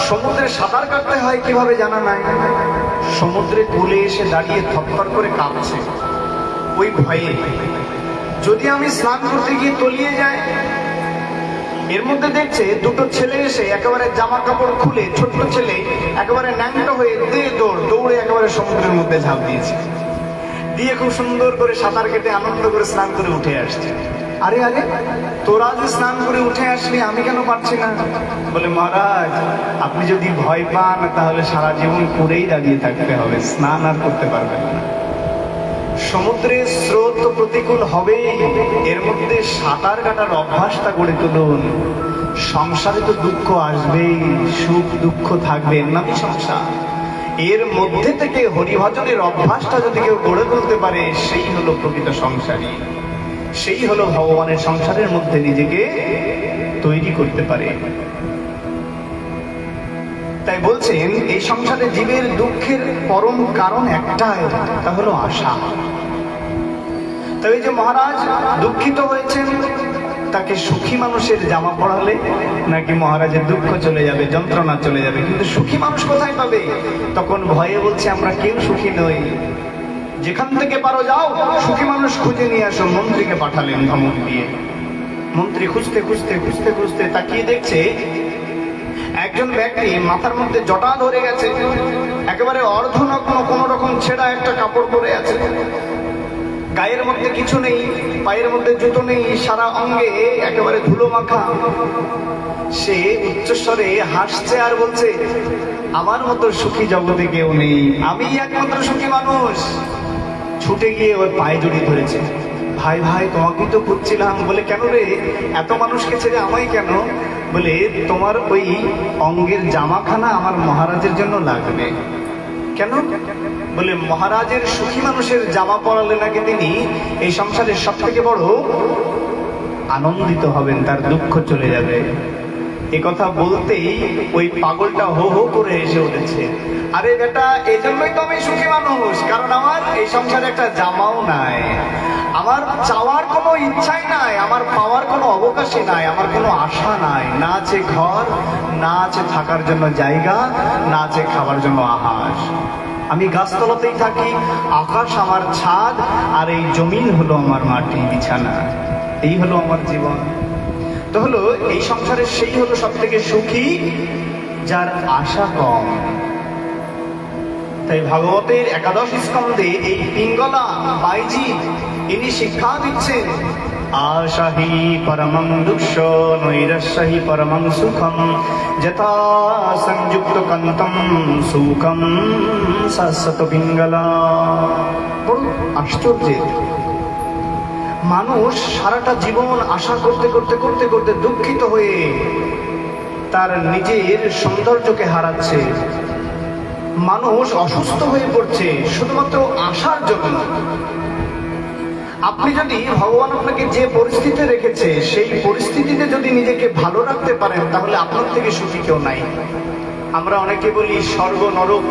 সমুদ্রে সাঁতার কাটতে হয় কিভাবে জানা নাই। সমুদ্রে কোলে এসে দাঁড়িয়ে থরথর করে কাঁপছে ওই ভয়ে, যদি আমি স্নান করতে গিয়ে তলিয়ে যাই। এর মধ্যে দেখছে দুটো ছেলে এসে একেবারে জামা কাপড় খুলে, ছোট্ট ছেলে একেবারে ন্যাংটো হয়ে দৌড়ে একেবারে সমুদ্রের মধ্যে ঝাঁপ দিয়েছে, দিয়ে খুব সুন্দর করে সাঁতার কেটে আনন্দ করে স্নান করে উঠে আসছে। আরে আরে, তোরা যে স্নান করে উঠে আসলি, আমি কেন পারছি না? বলে মহারাজ, আপনি যদি ভয় পান তাহলে সারা জীবন করেই দাঁড়িয়ে থাকতে হবে, স্নান আর করতে পারবেন না। সমুদ্রের স্রোত তো প্রতিকূল হবেই, এর মধ্যে সাঁতার কাটার অভ্যাসটা গড়ে তুলুন। সংসারে তো দুঃখ আসবেই, সুখ দুঃখ থাকবে, এর নামই সংসার। এর মধ্যে থেকে হরিভজনের অভ্যাসটা যদি কেউ গড়ে তুলতে পারে, সেই হলো প্রকৃত সংসারী, সেই হলো ভগবানের সংসারের মধ্যে নিজেকে তৈরি করতে পারে। তাই বলছেন এই সংসারে জীবের দুঃখের পরম কারণ একটাই, তা হলো আশা। তবে যে মহারাজ দুঃখিত হয়েছেন, তাকে সুখী মানুষের জামা পড়ালে নাকি মহারাজের দুঃখ চলে যাবে, যন্ত্রণা চলে যাবে। কিন্তু সুখী মানুষ কোথায় পাবে? তখন ভয়ে বলছে আমরা কেউ সুখী নই, যেখান থেকে পারো যাও সুখী মানুষ খুঁজে নিয়ে আসো। মন্ত্রীকে পাঠালেন ধমক দিয়ে। মন্ত্রী খুঁজতে খুঁজতে খুঁজতে খুঁজতে তাকিয়ে দেখছে একজন ব্যক্তি মাথার মধ্যে জটা ধরে গেছে, একেবারে অর্ধনগ্ন, কোন রকম ছেঁড়া একটা কাপড় পরে আছে, গায়ের মধ্যে কিছু নেই, পায়ের মধ্যে জুতো নেই, সারা অঙ্গে একেবারে ধুলো মাখা। সে উচ্চস্বরে হাসছে আর বলছে আমার মতো সুখী জগতে কেউ নেই, আমি একমাত্র সুখী মানুষ। ছুটে গিয়ে ওর পায়ে জড়িয়ে ধরেছে। ভাই ভাই, তোমাকেই তো খুঁজছিলাম। বলে কেন রে, এত মানুষকে ছেড়ে আমায় কেন? বলে তোমার ওই অঙ্গের জামাখানা আমার মহারাজের জন্য লাগবে। কেন? বলে মহারাজের সুখী মানুষের জামা পরালে নাকি তিনি এই সংসারের সব থেকে বড় আনন্দিত হবেন, তার দুঃখ চলে যাবে। এ কথা বলতেই ওই পাগলটা হো হো করে এসে উঠেছে। আরে বেটা, এই জন্যই তো আমি সুখী মানুষ, কারণ আমার এই সংসারে একটা জামাও নাই, আমার চাওয়ার কোনো ইচ্ছাই নাই, আমার পাওয়ার কোনো অবকাশই নাই, আমার কোনো আশা নাই। না আছে ঘর, না আছে থাকার জন্য জায়গা, না আছে খাবার জন্য আহার। আমি গাছতলাতেই থাকি, আকাশ আমার ছাদ, আর এই জমিন হলো আমার মাটি বিছানা। এই হলো আমার জীবন। তো হলো এই সংসারের সেই হলো সব থেকে সুখী যার আশা কম। তাই ভাগবতের 11 স্কন্ধে এই পিঙ্গলা বাইজি ইনি শিক্ষা দিচ্ছেন, আশাহি পরমং দুঃখ নৈরস্যহি পরমং সুখম যথা সংযুক্ত কান্তম সুখম শাশ্বত পিঙ্গলা। বড় আশ্চর্যের মানুষ সারাটা জীবন আশা করতে করতে করতে করতে দুঃখিত হয়ে তার নিজের সৌন্দর্যকে হারাচ্ছে। মানুষ অসুস্থ হয়ে পড়ছে শুধুমাত্র আশার জন্য। আপনি যদি ভগবান আপনাকে যে পরিস্থিতিতে রেখেছে সেই পরিস্থিতিতে যদি নিজেকে ভালো রাখতে পারেন, তাহলে আপনার থেকে সুখী কেউ নাই। আমরা অনেকে বলি স্বর্গ নরক।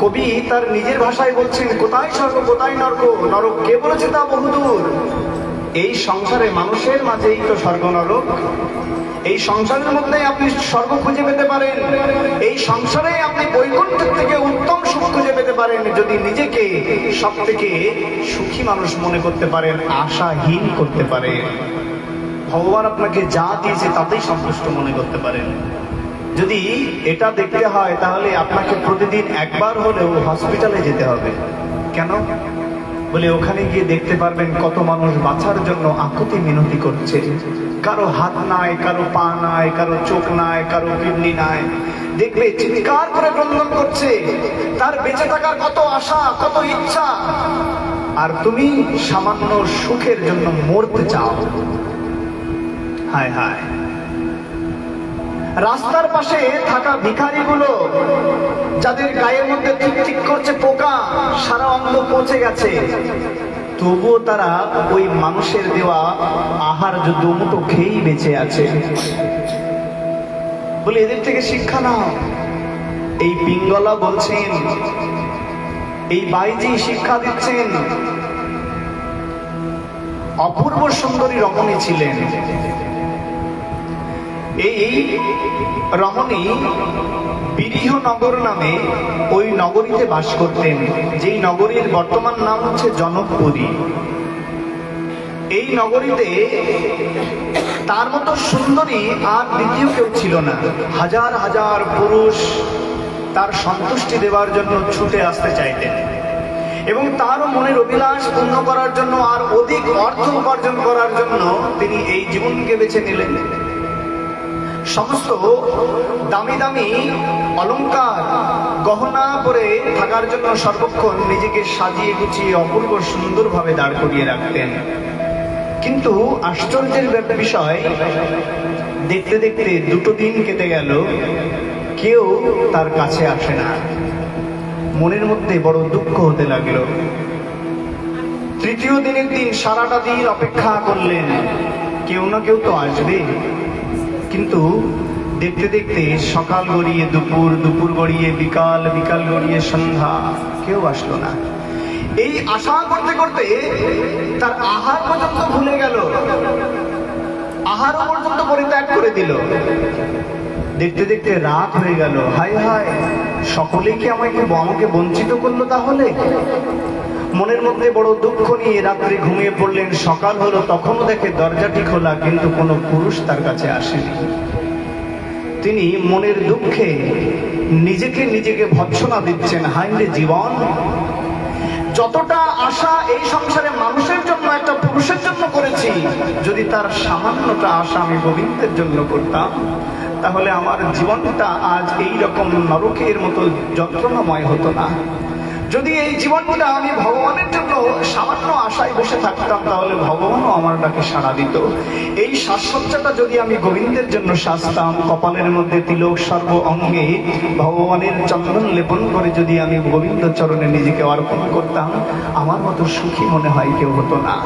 কবি তার নিজের ভাষায় বলছেন, কোথায় স্বর্গ কোথায় নরক, নরক কে বলেছে তা বহুদূর। এই সংসারে মানুষের মাঝেই তো স্বর্গ নরক। এই সংসারের মধ্যে আপনি স্বর্গ খুঁজে পেতে পারেন, এই সংসারে আপনি বৈকুণ্ঠের থেকে উত্তম সুখ খুঁজে পেতে পারেন যদি নিজেকে সব থেকে সুখী মানুষ মনে করতে পারেন, আশাহীন করতে পারেন। ভগবান আপনাকে যা দিয়েছে তাতেই সন্তুষ্ট মনে করতে পারেন। যদি এটা দেখতে হয় তাহলে আপনাকে প্রতিদিন একবার হলেও হসপিটালে যেতে হবে। কেন? বলে ওখানে গিয়ে দেখতে পারবেন কত মানুষ বাঁচার জন্য আকুতি মিনতি করছে। কারো হাত নাই, কারো পা নাই, কারো চোখ নাই, কারো কিডনি নাই, দেখবে চিৎকার করে ক্রন্দন করছে। তার বেঁচে থাকার কত আশা, কত ইচ্ছা, আর তুমি সামান্য সুখের জন্য মরতে চাও। হায় হায়। রাস্তার পাশে থাকা ভিখারিগুলো, যাদের গায়ের মধ্যে ঠিক ঠিক করছে পোকা, সারা অঙ্গ পচে গেছে, তবুও তারা ওই মানুষের দেওয়া আহার দুমুঠো খেয়েই বেঁচে আছে। বলে এদের থেকে শিক্ষা নাও। এই পিঙ্গলা বলছেন, এই বাইজি শিক্ষা দিচ্ছেন। অপূর্ব সুন্দরী রমণী ছিলেন। এই রমণী বিরিহনগর নামে ওই নগরীতে বাস করতেন, যেই নগরীর বর্তমান নাম হচ্ছে জনকপুরী। এই নগরীতে তার মতো সুন্দরী আর দ্বিতীয় কেউ ছিল না। হাজার হাজার পুরুষ তার সন্তুষ্টি দেওয়ার জন্য ছুটে আসতে চাইতেন, এবং তারও মনের অভিলাষ পূর্ণ করার জন্য আর অধিক অর্থ উপার্জন করার জন্য তিনি এই জীবনকে বেছে নিলেন। সমস্ত দামি দামি অলংকার গহনা পরে থাকার জন্য সর্বক্ষণ নিজেকে সাজিয়ে গুছিয়ে অপূর্ব সুন্দরভাবে দাঁড় করিয়ে রাখতেন। কিন্তু আশ্চর্যের বিষয়, দেখতে দেখতে দুটো দিন কেটে গেল, কেউ তার কাছে আসে না। মনের মধ্যে বড় দুঃখ হতে লাগলো। তৃতীয় দিনের দিন সারাটা দিন অপেক্ষা করলেন, কেউ না কেউ তো আসবে। কিন্তু দেখতে দেখতে সকাল গড়িয়ে দুপুর, দুপুর গড়িয়ে বিকাল, বিকাল গড়িয়ে সন্ধ্যা, কেউ আসলো না। এই আশা করতে করতে তার আহার পর্যন্ত ভুলে গেল, আহারও পর্যন্ত পরিত্যাগ করে দিল। দেখতে দেখতে রাত হয়ে গেল। হায় হায়, সকলেই কি আমাকে বঞ্চিত করলো তাহলে? মনের মধ্যে বড় দুঃখ নিয়ে রাত্রে ঘুমিয়ে পড়লেন। সকাল হলো, তখনও দেখে দরজাটি খোলা, কিন্তু কোনো পুরুষ তার কাছে আসেনি। তিনি মনের দুঃখে নিজেকে ভৎসনা দিচ্ছেন, হায় রে জীবন, যতটা আশা এই সংসারে মানুষের জন্য, একটা পুরুষের জন্য করেছি, যদি তার সামান্যটা আশা আমি গোবিন্দের জন্য করতাম, তাহলে আমার জীবনটা আজ এই রকম নরকের মতো যন্ত্রণাময় হতো না। যদি এই জীবনটা আমি ভগবানের জন্য সামান্য আশায় বসে থাকতাম, তাহলে ভগবানও আমার ডাকে সাড়া দিত। এই সাজসজ্জাটা যদি আমি গোবিন্দের জন্য সাজতাম, কপালের মধ্যে তিলক, সর্ব অঙ্গে ভগবানের চন্দন লেপন করে যদি আমি গোবিন্দ চরণে নিজেকে অর্পণ করতাম, আমার মতো সুখী মনে হয় কেউ হতো না।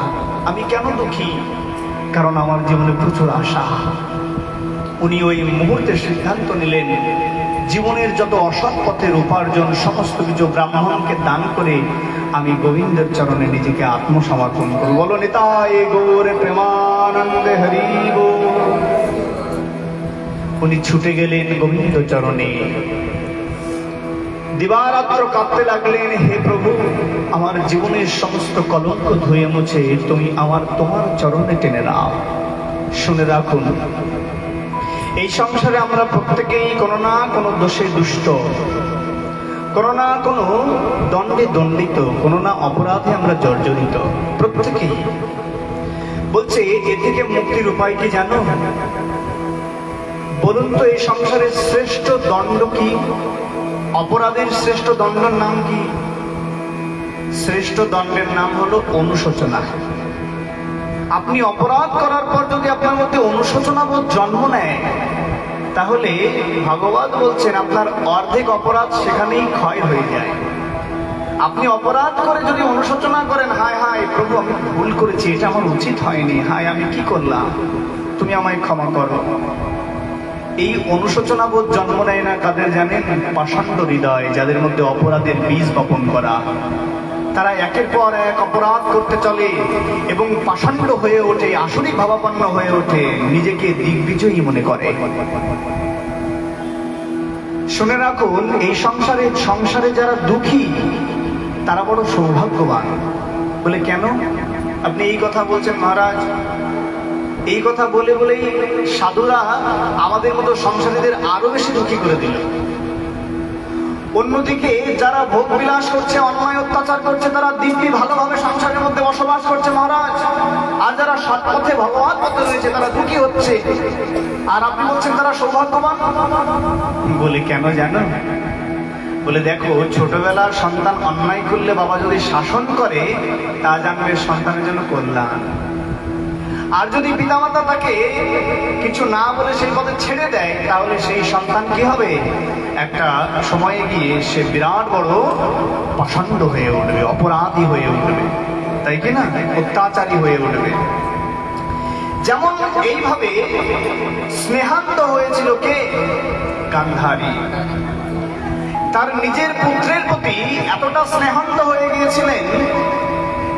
আমি কেন দুঃখী? কারণ আমার জীবনে প্রচুর আশা। উনি ওই মুহূর্তে সিদ্ধান্ত নিলেন, জীবনের যত অসৎ পথের উপার্জন সমস্ত কিছু ব্রাহ্মণকে দান করে আমি গোবিন্দের চরণে নিজেকে আত্মসমর্পণ করব। বলো নিতাই গৌর প্রেমানন্দে হরি বল। উনি ছুটে গেলেন গোবিন্দ চরণে, দিবারাত্র কাঁদতে লাগলেন, হে প্রভু, আমার জীবনের সমস্ত কলঙ্ক ধুয়ে মুছে তুমি তোমার চরণে টেনে নাও। শুনে রাখুন, এই সংসারে আমরা প্রত্যেকেই কোনো না কোনো দোষে দুষ্ট, কোনো না কোনো দণ্ডে দণ্ডিত, কোনো না অপরাধে আমরা জর্জরিত, প্রত্যেকেই। বলছে এ থেকে মুক্তির উপায় কি জানো? বলুন তো, এই সংসারের শ্রেষ্ঠ দণ্ড কি? অপরাধের শ্রেষ্ঠ দণ্ডের নাম কি? শ্রেষ্ঠ দণ্ডের নাম হলো অনুশোচনা। আপনি অপরাধ করার পর যদি আপনার মধ্যে অনুশোচনা বোধ জন্ম নেয়, তাহলে ভগবান বলছেন আপনার অর্ধেক অপরাধ সেখানেই ক্ষয় হয়ে যায়। আপনি অপরাধ করে যদি অনুশোচনা করেন, হায় হায় প্রভু, আমি ভুল করেছি, এটা আমার উচিত হয়নি, হায় আমি কি করলাম, তুমি আমায় ক্ষমা করো। এই অনুশোচনা বোধ জন্ম নেয় না কাদের জানেন? পাষণ্ড হৃদয়, যাদের মধ্যে অপরাধের বীজ বপন করা। তারা একের পর এক অপরাধ করতে চলে এবং পাষণ্ড হয়ে ওঠে, আসরিক ভাবাপন্ন হয়ে ওঠে, নিজেকে দিগ্বিজয়ী মনে করে। শুনে রাখুন, এই সংসারে যারা দুঃখী তারা বড় সৌভাগ্যবান। বলে কেন? আপনি এই কথা বলছেন মহারাজ? এই কথা বলেই সাধুরা আমাদের মতো সংসারীদের আরো বেশি দুঃখী করে দিল। অন্যদিকে যারা ভোগ বিলাস করছে, অন্যায় অত্যাচার করছে, তারা দিব্যি ভালোভাবে সংসারের মধ্যে বসবাস করছে মহারাজ। আর যারা সৎ পথে ভগবান পথে রয়েছে তারা দুঃখী হচ্ছে। আর আপনি বলছেন তারা সৌভাগ্যবান। বলে কেন জানো? বলে দেখো, ছোটবেলার সন্তান অন্যায় করলে বাবা যদি শাসন করে তা জানবে সন্তানের জন্য কল্যাণ। আর যদি পিতামাতা তাকে কিছু না বলে সেই পথে ছেড়ে দেয় তাহলে সেই সন্তান কি হবে? একটা সময়ে গিয়ে সে বিরাট বড় পাষণ্ড হয়ে উঠবে, অপরাধী হয়ে উঠবে, তাই কি না? অত্যাচারী হয়ে উঠবে। যেমন এইভাবে স্নেহান্ত হয়েছিল কে? গান্ধারী। তার নিজের পুত্রের প্রতি এতটা স্নেহান্ত হয়ে গিয়েছিলেন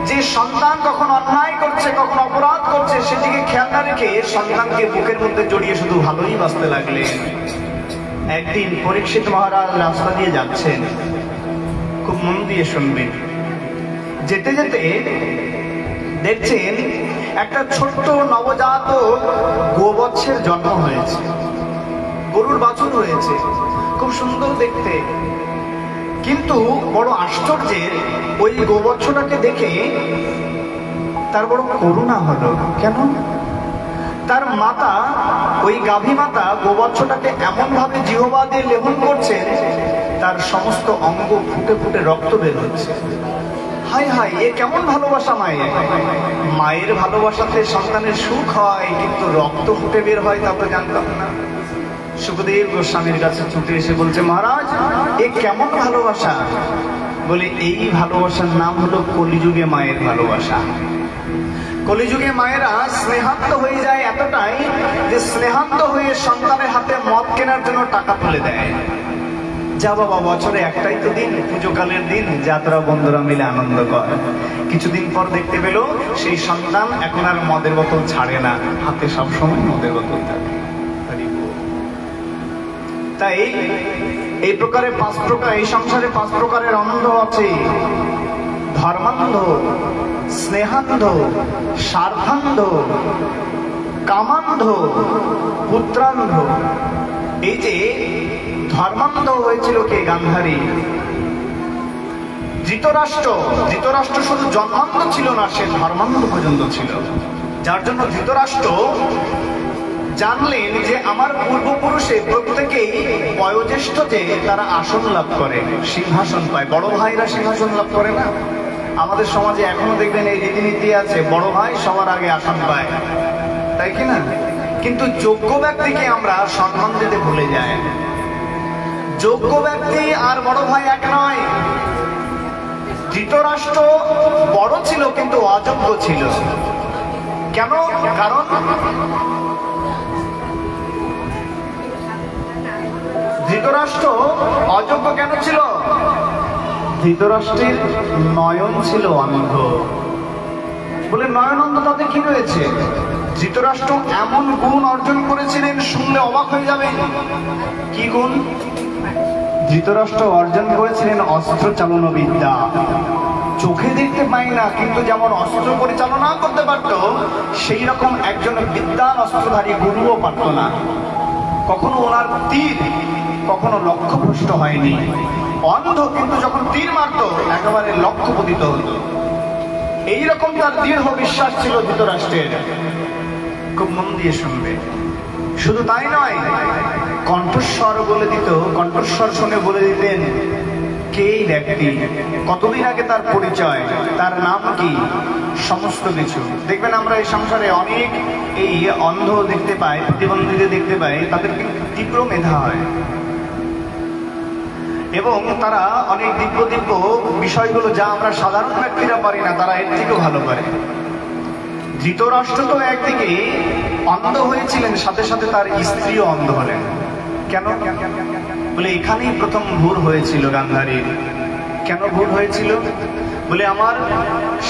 যে সন্তান কখন অন্যায় করছে, কখন অপরাধ করছে সেদিকে খেয়াল না রেখে সন্তানকে বুকের মধ্যে জড়িয়ে শুধু ভালোই বাঁচতে লাগলেন। একদিন পরীক্ষিত মহারাজ রাস্তা দিয়ে যাচ্ছেন, খুব মন দিয়ে শুনবেন। যেতে যেতে দেখছেন একটা ছোট্ট নবজাত গোবৎসের জন্ম হয়েছে, গরুর বাছুর হয়েছে, খুব সুন্দর দেখতে। কিন্তু বড় আশ্চর্যের, ওই গোবৎসটাকে দেখে তার বড় করুণা হলো। কেন? তার মাতা, ওই গাভী মাতা গোবৎসটাকে এমন ভাবে জিহ্বা দিয়ে লেপন করছেন তার সমস্ত অঙ্গ ফুটে ফুটে রক্ত বের হচ্ছে। হায় হায়, এ কেমন ভালোবাসা মায়ের! মায়ের ভালোবাসাতে সন্তানের সুখ হয়, কিন্তু রক্ত ফুটে বের হয় তা তো জানতাম না। সুখদেব গোস্বামীর কাছে ছুটে এসে বলছে, মহারাজ এ কেমন ভালোবাসা? বলে এই ভালোবাসার নাম হলো কলিযুগে মায়ের ভালোবাসা। কলিযুগে মায়েরা স্নেহান্ত হয়ে যায় এতটাই যে স্নেহান্ত হয়ে সন্তানের হাতে মদ কেনার জন্য টাকা তুলে দেয়। যা বাবা, বছরে একটাই তো দিন, পুজোকালের দিন, যাত্রা বন্ধুরা মিলে আনন্দ করে। কিছুদিন পর দেখতে পেল সেই সন্তান এখন আর মদের বোতল ছাড়ে না, হাতে সবসময় মদের বোতল থাকে। তাই এই প্রকারে পাঁচ প্রকার, এই সংসারে পাঁচ প্রকারের অন্ধ আছে: ধর্মান্ধ, স্নেহান্ধ, স্বার্থান্ধ, কামান্ধ, পুত্রান্ধ। এই যে ধর্মান্ধ হয়েছিল কে? গান্ধারী। ধৃতরাষ্ট্র শুধু জন্মান্ধ ছিল না, সে ধর্মান্ধ পর্যন্ত ছিল। যার জন্য ধৃতরাষ্ট্র জানলেন যে আমার পূর্বপুরুষে প্রত্যেকেই বয়োজ্যেষ্ঠ যে তারা আসন লাভ করে, সিংহাসন পায়। বড় ভাইরা সিংহাসন লাভ করে না? আমাদের সমাজে এখনো দেখবেন এই রীতিনীতি আছে, বড় ভাই সবার আগে আসন পায়, তাই কি না? কিন্তু যোগ্য ব্যক্তিকে আমরা সম্মান দিতে ভুলে যাই। যোগ্য ব্যক্তি আর বড় ভাই এক নয়। ধৃতরাষ্ট্র বড় ছিল কিন্তু অযোগ্য ছিল। কেন? কারণ ধৃতরাষ্ট্র অযোগ্য কেন ছিল? ধৃতরাষ্ট্রের নয়ন ছিল অন্ধ। বলে নয়ন অন্ধ তাতে কি রয়েছে? ধৃতরাষ্ট্র এমন গুণ অর্জন করেছিলেন, শুনলে অবাক হয়ে যাবেন। কি গুণ? ধৃতরাষ্ট্র অর্জন করেছিলেন অস্ত্র চালনা বিদ্যা। চোখে দেখতে পাই না, কিন্তু যেমন অস্ত্র পরিচালনা করতে পারত, সেই রকম একজন বিদ্যান অস্ত্রধারী গুরুও পারত না। কখনো ওনার তীর কখনো লক্ষ্যভ্রষ্ট হয়নি। অন্ধ, কিন্তু যখন তীর মারত একেবারে লক্ষ্যপতিত হতো। এইরকম তার দৃঢ় বিশ্বাস ছিল ধৃতরাষ্ট্রের। খুব মন দিয়ে শুনবে। শুধু তাই নয়, কণ্ঠস্বর বলে দিত, কণ্ঠস্বর শুনে বলে দিতেন কে এই ব্যক্তি, কতদিন আগে তার পরিচয়, তার নাম কি, সমস্ত কিছু। দেখবেন আমরা এই সংসারে অনেক এই অন্ধ দেখতে পাই, প্রতিবন্ধীদের দেখতে পাই, তাদের তীব্র মেধা হয় এবং তারা অনেক দিব্য দিব্য বিষয়গুলো যা আমরা সাধারণ ব্যক্তিরা পারি না, তারা এর থেকেও ভালো পারে। ধৃতরাষ্ট্র তো একদিকে অন্ধ হয়েছিলেন, সাথে সাথে তার স্ত্রীও অন্ধ হলেন। কেন? বলে এখানেই প্রথম ভুল হয়েছিল গান্ধারীর। কেন ভুল হয়েছিল? বলে আমার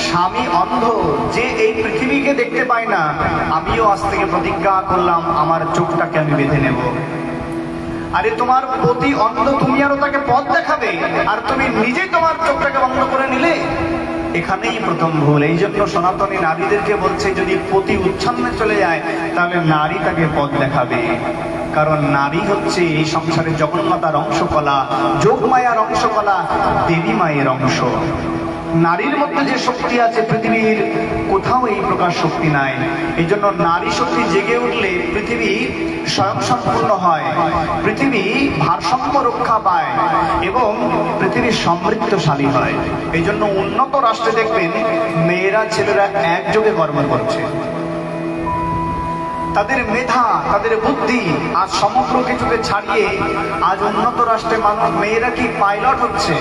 স্বামী অন্ধ, যে এই পৃথিবীকে দেখতে পায় না, আমিও আজ থেকে প্রতিজ্ঞা করলাম আমার চোখটাকে আমি বেঁধে নেব। আরে তোমার পতি অন্ধ, তুমি আরো তাকে পথ দেখাবে, আর তুমি নিজে তোমার চোখটাকে বন্ধ করে নিলে। এখানেই প্রথম ভুল। এই জন্য সনাতনী নারীদেরকে বলছে, যদি পতি উচ্ছন্নে চলে যায় তাহলে নারী তাকে পথ দেখাবে। কারণ নারী হচ্ছে এই সংসারে জগন্মাতার অংশকলা, যোগমায়ার অংশকলা, দেবী মায়ের অংশ। নারীর মধ্যে যে শক্তি আছে পৃথিবীর কোথাও এই প্রকার শক্তি নাই। এই জন্য নারী শক্তি জেগে উঠলে পৃথিবী স্বয়ংসম্পূর্ণ হয়, পৃথিবী ভারসাম্য রক্ষা পায় এবং পৃথিবী সমৃদ্ধশালী হয়। এই জন্য উন্নত রাষ্ট্রে দেখবেন মেয়েরা ছেলেরা একযোগে কর্ম করছে। তাদের মেধা, তাদের বুদ্ধি আজ সমগ্র কিছুকে ছাড়িয়ে আজ উন্নত রাষ্ট্রে মানুষ মেয়েরা কি পাইলট হচ্ছে।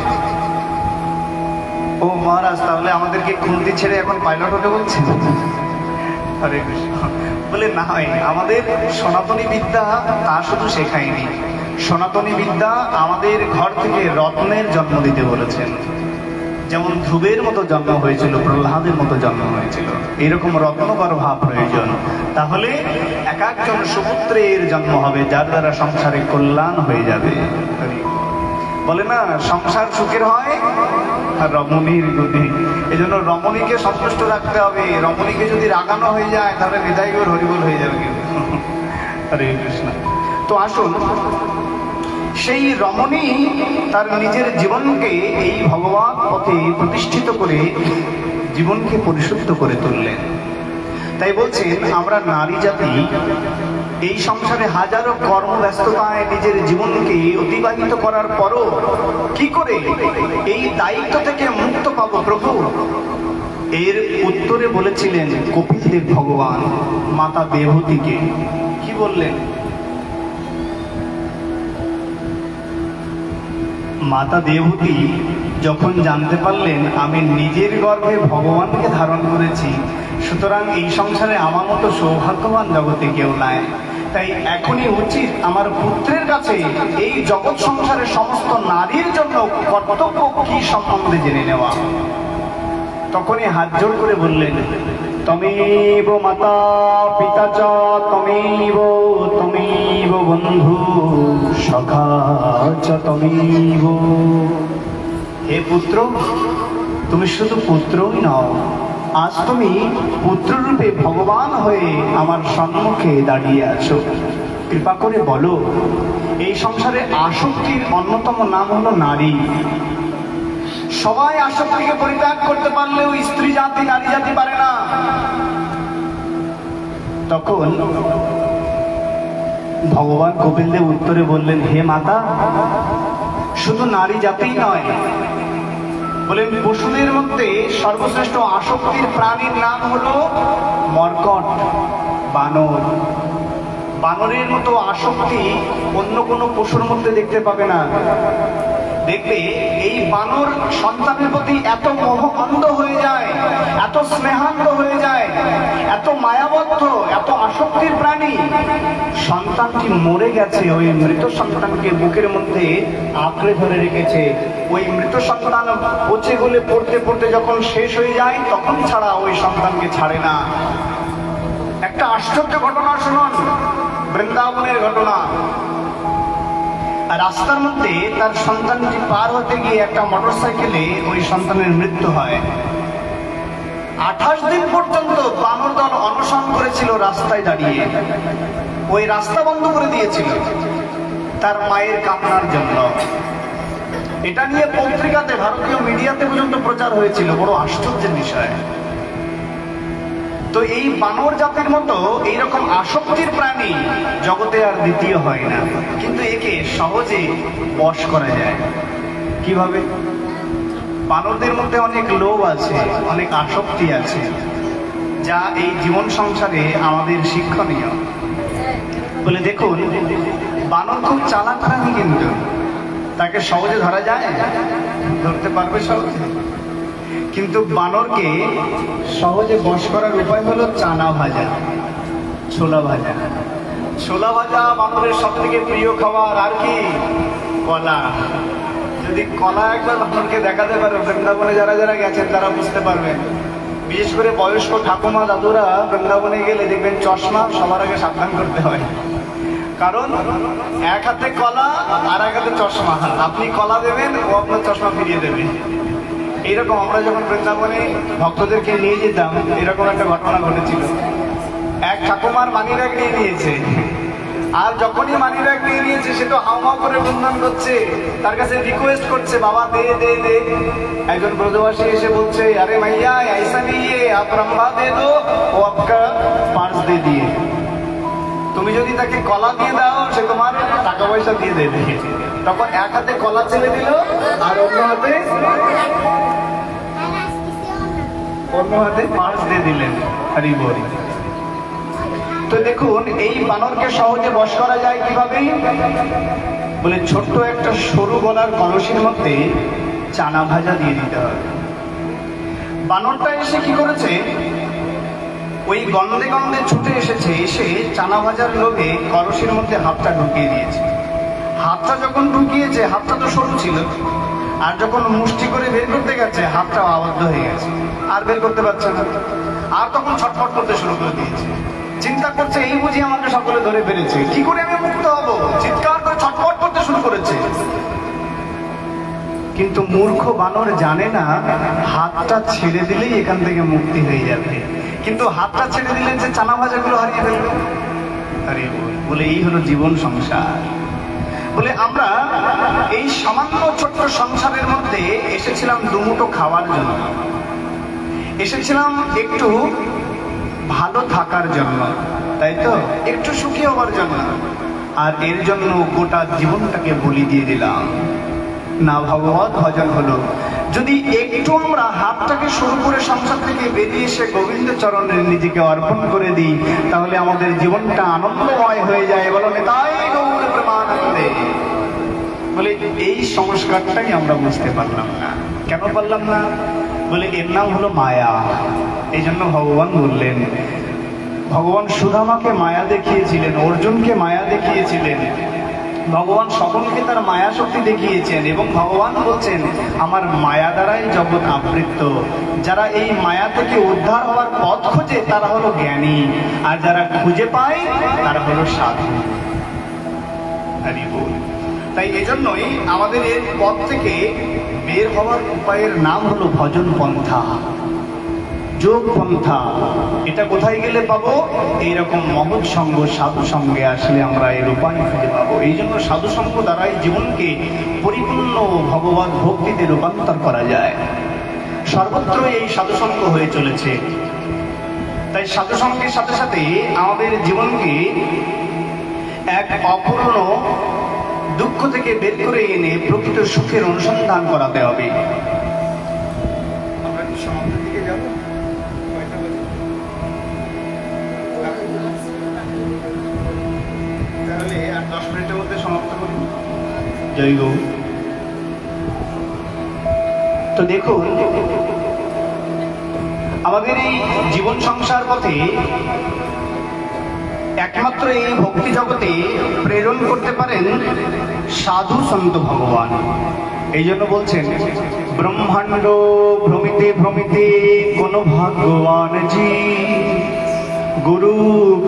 ও মহারাজ, তাহলে আমাদেরকে খুন্তি ছেড়ে এখন পাইলট হতে বলছেন? হরে কৃষ্ণ। বলে না, হয় আমাদের সনাতনী বিদ্যা তা শুধু শেখায়নি, সনাতনী বিদ্যা আমাদের ঘর থেকে রত্নের জন্ম দিতে বলেছেন। যেমন ধ্রুবের মতো জন্ম হয়েছিল, প্রহ্লাদের মতো জন্ম হয়েছিল, এরকম রত্নগর্ভা প্রয়োজন। তাহলে এক একজন সুপুত্রের জন্ম হবে, যার দ্বারা সংসারে কল্যাণ হয়ে যাবে। বলে না, সংসার সুখের হয় রমণীর গতি। এই জন্য রমণীকে সন্তুষ্ট রাখতে হবে। রমণীকে যদি রাগানো হয়ে যায় তাহলে হৃদয় গৌর হরিবল হয়ে যাবে কিন্তু। হরে কৃষ্ণ। তো আসুন, সেই রমণী তার নিজের জীবনকে এই ভগবান পথে প্রতিষ্ঠিত করে জীবনকে পরিশুদ্ধ করে তুললেন। তাই বলছেন, আমরা নারী জাতি এই সংসারে হাজারো কর্মব্যস্ততায় নিজের জীবনকে অতিবাহিত করার পরও কি করে এই দায়িত্ব থেকে মুক্ত পাবো প্রভু? এর উত্তরে বলেছিলেন কপিলদেব ভগবান মাতা দেবহূতিকে। কি বললেন? মাতা দেবহূতি যখন জানতে পারলেন আমি নিজের গর্ভে ভগবানকে ধারণ করেছি, সুতরাং এই সংসারে আমার মতো সৌভাগ্যবান জগতে কেউ নাই, তাই এখনই উচিত আমার পুত্রের কাছে এই জগৎ সংসারের সমস্ত নারীর জন্য কর্তব্য কি সম্বন্ধে জেনে নেওয়া। তখনই হাত জোড় করে বললেন, তমেব মাতা পিতা চ তমেব তমেব বন্ধু সখা চ তমেব। হে পুত্র, তুমি শুধু পুত্রই নও, আজ তুমি পুত্ররূপে ভগবান হয়ে আমার সম্মুখে দাঁড়িয়ে আছো। কৃপা করে বলো, এই সংসারে আসক্তির অন্যতম নাম হলো নারী। সবাই আসক্তিকে পরিত্যাগ করতে পারলেও স্ত্রী জাতি, নারী জাতি পারে না। তখন ভগবান কপিলদেব উত্তরে বললেন, হে মাতা, শুধু নারী জাতিই নয়, বলেন পশুদের মধ্যে সর্বশ্রেষ্ঠ আসক্তির প্রাণীর নাম হলো মর্কট, বানর। বানরের মতো আসক্তি অন্য কোনো পশুর মধ্যে দেখতে পাবে না। দেখবে এই বানর সন্তানের প্রতি এত মোহ অন্ধ হয়ে যায়, এত স্নেহান্ধ হয়ে যায়, এত মায়াবদ্ধ, এত আসক্তির প্রাণী। সন্তানটি মরে গেছে, ওই মৃত সন্তানকে বুকের মধ্যে আঁকড়ে ধরে রেখেছে। ওই মৃত সন্তান পচে গলে পড়তে পড়তে যখন শেষ হয়ে যায় তখন ছাড়া ওই সন্তানকে ছাড়ে না। একটা আশ্চর্য ঘটনা শুনুন, বৃন্দাবনের ঘটনা। রাস্তার মধ্যে তার সন্তানটি পার হতে গিয়ে একটা মোটরসাইকেলে ওই সন্তানের মৃত্যু হয়। 28 দিন পর্যন্ত বানর দল অনশন করেছিল রাস্তায় দাঁড়িয়ে, ওই রাস্তা বন্ধ করে দিয়েছিল তার মায়ের কান্নার জন্য। এটা নিয়ে পত্রিকাতে, ভারতীয় মিডিয়াতে পর্যন্ত প্রচার হয়েছিল। বড় আশ্চর্যের বিষয়। তো এই বানর জাতির মতো এইরকম আসক্তির প্রাণী জগতে আর দ্বিতীয় হয় না, কিন্তু একে সহজে বশ করা যায়। কিভাবে? বানরদের মধ্যে অনেক লোভ আছে, অনেক আসক্তি আছে, যা এই জীবন সংসারে আমাদের শিক্ষণীয়। বলে দেখুন, বানর খুব চালাক প্রাণী, কিন্তু তাকে সহজে ধরা যায়? ধরতে পারবে সহজে? কিন্তু বানরকে সহজে বশ করার উপায় হলো চানা ভাজা, ছোলা ভাজা। ছোলা ভাজা বানরের সব থেকে প্রিয় খাবার। আর কি? কলা। যদি কলা একবার বানরকে দেখাতে পারো, বৃন্দাবনে যারা যারা গেছেন তারা বুঝতে পারবেন। বিশেষ করে বয়স্ক ঠাকুমা দাদুরা বৃন্দাবনে গেলে দেখবেন চশমা সবার আগে সাবধান করতে হয়, কারণ এক হাতে কলা আর এক হাতে চশমা। আপনি কলা দেবেন, ও আপনার চশমা ফিরিয়ে দেবে। এইরকম আমরা যখন বৃন্দাবনে ভক্তদেরকে নিয়ে যেতাম, এরকম একটা ঘটনা ঘটেছিল। এক ঠাকুমার মানি ব্যাগ নিয়ে নিয়েছে, আর যখনই মানি ব্যাগ নিয়ে নিয়েছে সে তো হাওয়া করে গুনগান করছে, তার কাছে রিকোয়েস্ট করছে বাবা দে দে দে। একজন ব্রজবাসী এসে বলছে আরে ভাইয়া ऐसा नहीं है आप रंभा दे दो वो आपका पर्स दे दिए। তুমি যদি তাকে কলা দিয়ে দাও সে তোমার টাকা পয়সা দিয়ে দেবে। তখন এক হাতে কলা ছেড়ে দিল আর অন্য হাতে পার্স দিয়ে দিলেন। হরি বল। তো দেখুন এই বানরকে সহজে বশ করা যায় কিভাবে? বলে ছোট্ট একটা সরু গলার কলসির মধ্যে চানা ভাজা দিয়ে দিতে হবে। বানরটা এসে কি করেছে, ওই গন্ধে গন্ধে ছুটে এসেছে, এসে চানা ভাজার লোভে কলসির মধ্যে হাতটা ঢুকিয়ে দিয়েছে। হাতটা যখন ঢুকিয়েছে, হাতটা তো সরু ছিল, আর যখন মুষ্টি করে বের করতে গেছে হাতটা আবদ্ধ হয়ে গেছে, আর বের করতে পারছে না। আর তখন ছটফট করতে শুরু করে দিয়েছে, চিন্তা করছে এই বুঝি আমাকে সকলে ধরে ফেলেছে, কি করে আমি মুক্ত হব, চিৎকার করে ছটফট করতে শুরু করেছে। কিন্তু মূর্খ বানর জানে না হাতটা ছেড়ে দিলেই এখান থেকে মুক্তি হয়ে যাবে, কিন্তু হাতটা ছেড়ে দিলেন যে চানা ভাজাগুলো হারিয়ে ফেলবে। আরে বলে এই হলো জীবন সংসার। বলে আমরা এই সামান্য ছোট্ট সংসারের মধ্যে এসেছিলাম দুমুঠো খাওয়ার জন্য, এসেছিলাম একটু ভালো থাকার জন্য, তাই তো, একটু সুখী হওয়ার জন্য, আর এর জন্য গোটা জীবনটাকে বলি দিয়ে দিলাম না। ভগবত ভজন হলো যদি একটু আমরা হাতটাকে শুরু করে সংসার থেকে বেরিয়ে এসে গোবিন্দ চরণে নিজেকে অর্পণ করে দিই, তাহলে আমাদের জীবনটা আনন্দময় হয়ে যায়। বলো তাই গৌর প্রেমানন্দে। বলে এই সংস্কারটাই আমরা বুঝতে পারলাম না। কেন পারলাম না? বলে এর নাম হলো মায়া। এই জন্য ভগবান বললেন, ভগবান সুদামাকে মায়া দেখিয়েছিলেন, অর্জুনকে মায়া দেখিয়েছিলেন, ভগবান সকলকে তার মায়া শক্তি দেখিয়েছেন, এবং ভগবান বলছেন আমার মায়া দ্বারাই জগৎ আবৃত। যারা এই মায়া থেকে উদ্ধার হওয়ার পথ খোঁজে তারা হলো জ্ঞানী, আর যারা খুঁজে পায় তারা হলো সাধু। হরি বল। তাই এজন্যই আমাদের এর পথ থেকে বের হওয়ার উপায়ের নাম হলো ভজন পন্থা, যোগ পন্থা। এটা কোথায় গেলে পাবো? এইরকম মহৎ সঙ্গ, সাধু সঙ্গে আসলে আমরা এর উপায় খুঁজে পাবো। এই জন্য সাধু সঙ্গ দ্বারাই জীবনকে পরিপূর্ণ ভগবত ভক্তিতে রূপান্তর করা যায়। সর্বত্র এই সাধু সঙ্গ হয়ে চলেছে। তাই সাধু সঙ্গের সাথে সাথে আমাদের জীবনকে এক অপূর্ণ দুঃখ থেকে বের করে এনে প্রকৃত সুখের অনুসন্ধান করাতে হবে। আমরা কি সমাপ্তির দিকে যাব? তাহলে আর 10 মিনিটের মধ্যে সমাপ্ত করি। জয় গৌ। তো দেখুন আমাদের এই জীবন সংসার পথে একমাত্র এই ভক্তি জগতে প্রেরণ করতে পারেন সাধু সন্ত ভগবান। এই জন্য বলছেন ব্রহ্মাণ্ড ভ্রমিতে ভ্রমিতে কোন ভাগ্যবান জি, গুরু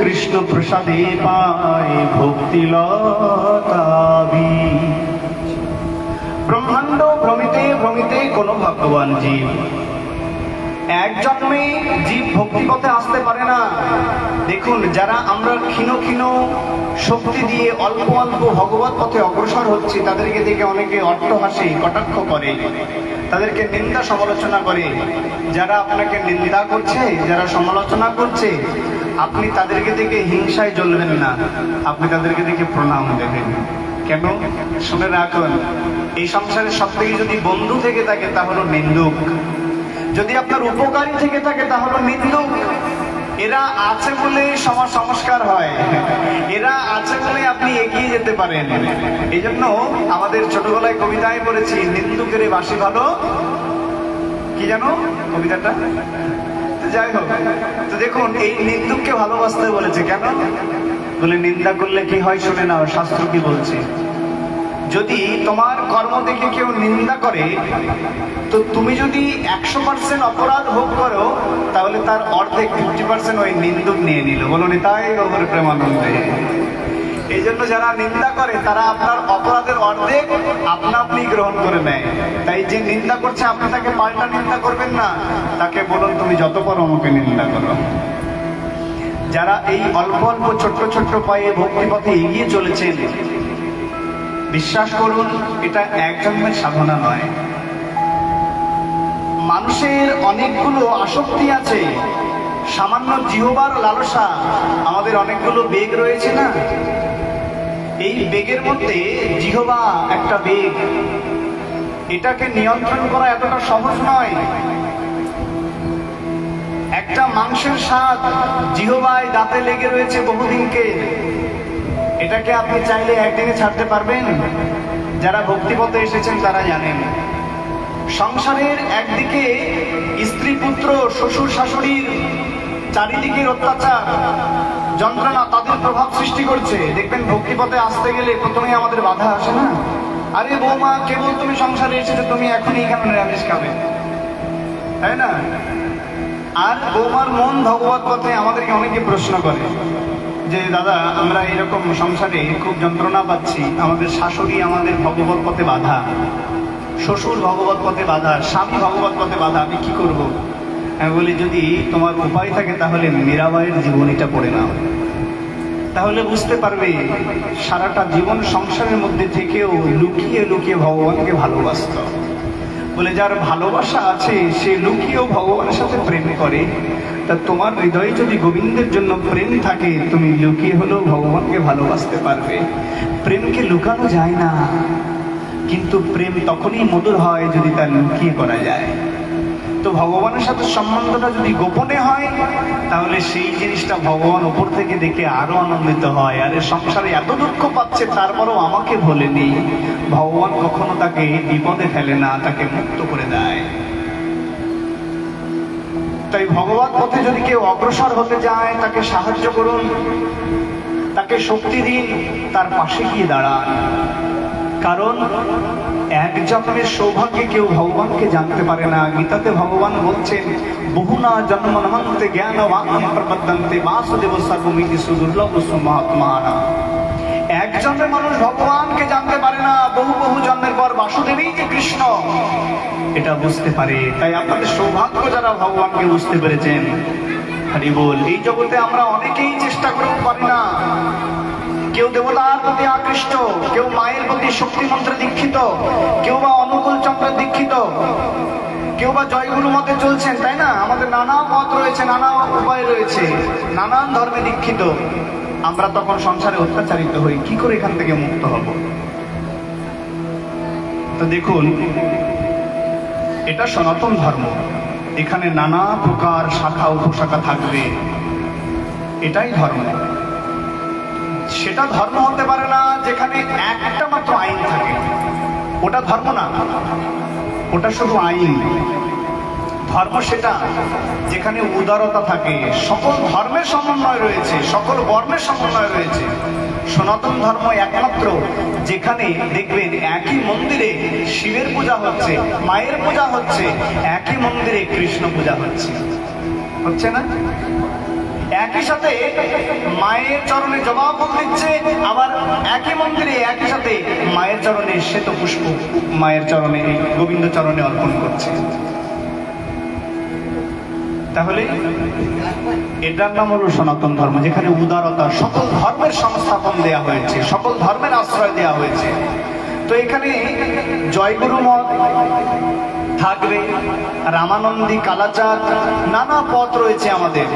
কৃষ্ণ প্রসাদে পায় ভক্তি লতাবি। ব্রহ্মাণ্ড ভ্রমিতে ভ্রমিতে কোন ভাগ্যবান জীব। এক জন্মে জীব ভক্তি পথে আসতে পারে না। দেখুন যারা আমরা ক্ষীণ ক্ষীণ শক্তি দিয়ে অল্প অল্প ভগবত পথে অগ্রসর হচ্ছি, তাদেরকে দেখে অনেকে অট্টহাসি কটাক্ষ করে, তাদেরকে নিন্দা সমালোচনা করে। যারা আপনাকে নিন্দা করছে, যারা সমালোচনা করছে, আপনি তাদেরকে দেখে হিংসায় জ্বলবেন না, আপনি তাদেরকে দেখে প্রণাম দেবেন। কেন? শুনে রাখুন, এই সংসারে সব থেকে যদি বন্ধু থেকে থাকে তা হলো নিন্দুক, যদি আপনার উপকারী থেকে থাকে তা হলো নিন্দুক। এরা আছে বলে সমাজ সংস্কার হয়, এরা আছে বলে আপনি এগিয়ে যেতে পারেন। এই জন্য আমাদের ছোটবেলায় কবিতায় পড়েছি, নিন্দুকের বাসি ভালো। কি জানো কবিতাটা? যাই হোক, তো দেখুন এই নিন্দুককে ভালোবাসতে বলেছে। কেন? বলে নিন্দা করলে কি হয় শুনে নাও, শাস্ত্র কি বলছে। যদি তোমার কর্ম দেখে কেউ নিন্দা করে, তো তুমি যদি 100% অপরাধ ভোগ করো, তাহলে তার অর্ধেক 50% ওই নিন্দুক নিয়ে নিল। বলুন তাই গৌর প্রেমানন্দে। এই জন্য যারা নিন্দা করে তারা আপনার অপরাধের অর্ধেক আপনা আপনি গ্রহণ করে নেয়। তাই যে নিন্দা করছে আপনি তাকে পাল্টা নিন্দা করবেন না, তাকে বলুন তুমি যত পারো আমাকে নিন্দা করো। যারা এই অল্প অল্প ছোট্ট ছোট্ট পায়ে ভক্তিপথে এগিয়ে চলেছেন, বিশ্বাস করুন এটা এক জন্মের সাধনা নয়। মানুষের অনেকগুলো আসক্তি আছে, সামান্য জিহ্বার লালসা, আমাদের অনেকগুলো বেগ রয়েছে না, এই বেগের মধ্যে জিহ্বা একটা বেগ, এটাকে নিয়ন্ত্রণ করা এতটা সহজ নয়। একটা মাংসের স্বাদ জিহ্বায় দাঁতে লেগে রয়েছে বহুদিনকে, এটাকে আপনি চাইলে একদিনে ছাড়তে পারবেন? যারা ভক্তিপথে এসেছেন তারা জানেন। সংসারের একদিকে স্ত্রী পুত্র শ্বশুর শাশুড়ির চারিদিকের অত্যাচার যন্ত্রণা তাদের প্রভাব সৃষ্টি করছে। দেখবেন ভক্তিপথে আসতে গেলে প্রথমে আমাদের বাধা আসে না, আরে বৌমা কেবল তুমি সংসারে এসেছো, তুমি এখনই কেন নিরামিষ খাবে, তাই না? আর বৌমার মন ভগবত পথে আমাদেরকে অনেকে প্রশ্ন করে যে দাদা আমরা এরকম সংসারে খুব যন্ত্রণা পাচ্ছি, আমাদের শাশুড়ি আমাদের ভগবত পথে বাধা, শ্বশুর ভগবত পথে বাধা, স্বামী ভগবত পথে বাধা, আমি কি করব? আমি বলি যদি তোমার উপায় থাকে তাহলে মীরাবাইয়ের জীবনীটা পড়ে নাও, তাহলে বুঝতে পারবে সারাটা জীবন সংসারের মধ্যে থেকেও লুকিয়ে লুকিয়ে ভগবানকে ভালোবাসত। বলে যার ভালোবাসা আছে সে লুকিয়েও ভগবানের সাথে প্রেম করে, তা তোমার হৃদয়ে যদি গোবিন্দের জন্য প্রেম থাকে তুমি লুকিয়ে হলেও ভগবানকে ভালোবাসতে পারবে। প্রেমকে লুকানো যায় না, কিন্তু প্রেম তখনই মধুর হয় যদি তা লুকিয়ে করা যায়। তো ভগবানের সাথে সম্বন্ধটা যদি গোপনে হয় তাহলে সেই জিনিসটা ভগবান ওপর থেকে দেখে আরো আনন্দিত হয়, আরে সংসারে এত দুঃখ পাচ্ছে তারপরও আমাকে ভোলেনি। ভগবান কখনো তাকে বিপদে ফেলে না, তাকে মুক্ত করে দেয়। তাই ভগবান পথে যদি কেউ অগ্রসর হতে যায় তাকে সাহায্য করুন, তাকে শক্তি দিন, তার পাশে গিয়ে দাঁড়ান। কারণ এক জন্মের সৌভাগ্যে কেউ ভগবানকে জানতে পারে না। গীতাতে ভগবান বলছেন বহুনা জন্ম নমন্তে জ্ঞান বাক্যম প্রবদ্ধন্তে বাসুদেব সর্বমিতি সুদুর্লভ সুমহাত্মানা। এক জন্মে মানুষ ভগবানকে জানতে পারে না, বহু বহু জন্মের পর বাসুদেবই যে কৃষ্ণ এটা বুঝতে পারে। তাই আপনাদের সৌভাগ্য যারা ভগবানকে বুঝতে পেরেছেন। হরি বল। এই জগতে আমরা অনেকেই চেষ্টা করতে পারি না, কেউ দেবতার প্রতি আকৃষ্ট, কেউ মায়ের প্রতি শক্তি মন্ত্রে দীক্ষিত, কেউ বা অনুকূল চক্রে দীক্ষিত, কেউ বা জয়গুরু মতে চলছেন, তাই না? আমাদের নানা পথ রয়েছে, নানা উপায় রয়েছে, নানান ধর্মে দীক্ষিত। আমরা তখন সংসারে অত্যাচারিত হই, কি করে এখান থেকে মুক্ত হব? তো দেখুন এটা সনাতন ধর্ম, এখানে নানা প্রকার শাখা উপশাখা থাকবে, এটাই ধর্ম। সেটা ধর্ম হতে পারে না যেখানে একটা মাত্র আইন থাকে, ওটা ধর্ম না, ওটা শুধু আইন। ধর্ম সেটা যেখানে উদারতা থাকে, সকল ধর্মের সমন্বয় রয়েছে, সকল বর্ণের সমন্বয় রয়েছে। সনাতন ধর্ম একমাত্র যেখানে দেখবেন একই মন্দিরে শিবের পূজা হচ্ছে, মায়ের পূজা হচ্ছে, একই মন্দিরে কৃষ্ণ পূজা হচ্ছে, হচ্ছে না? একই সাথে মায়ের চরণে জবা ফুল দিচ্ছে, আবার একই মন্দিরে একই সাথে মায়ের চরণে শ্বেত পুষ্প মায়ের চরণে গোবিন্দ চরণে অর্পণ করছে। তাহলে এটার নাম হলো সনাতন ধর্ম, যেখানে উদারতা, সকল ধর্মের সংস্থাপন দেয়া হয়েছে, সকল ধর্মের আশ্রয় দেয়া হয়েছে। তো এখানে জয়গুরু মত থাকবে, রামানন্দী, কালাচাঁদ, নানা পথ রয়েছে আমাদের।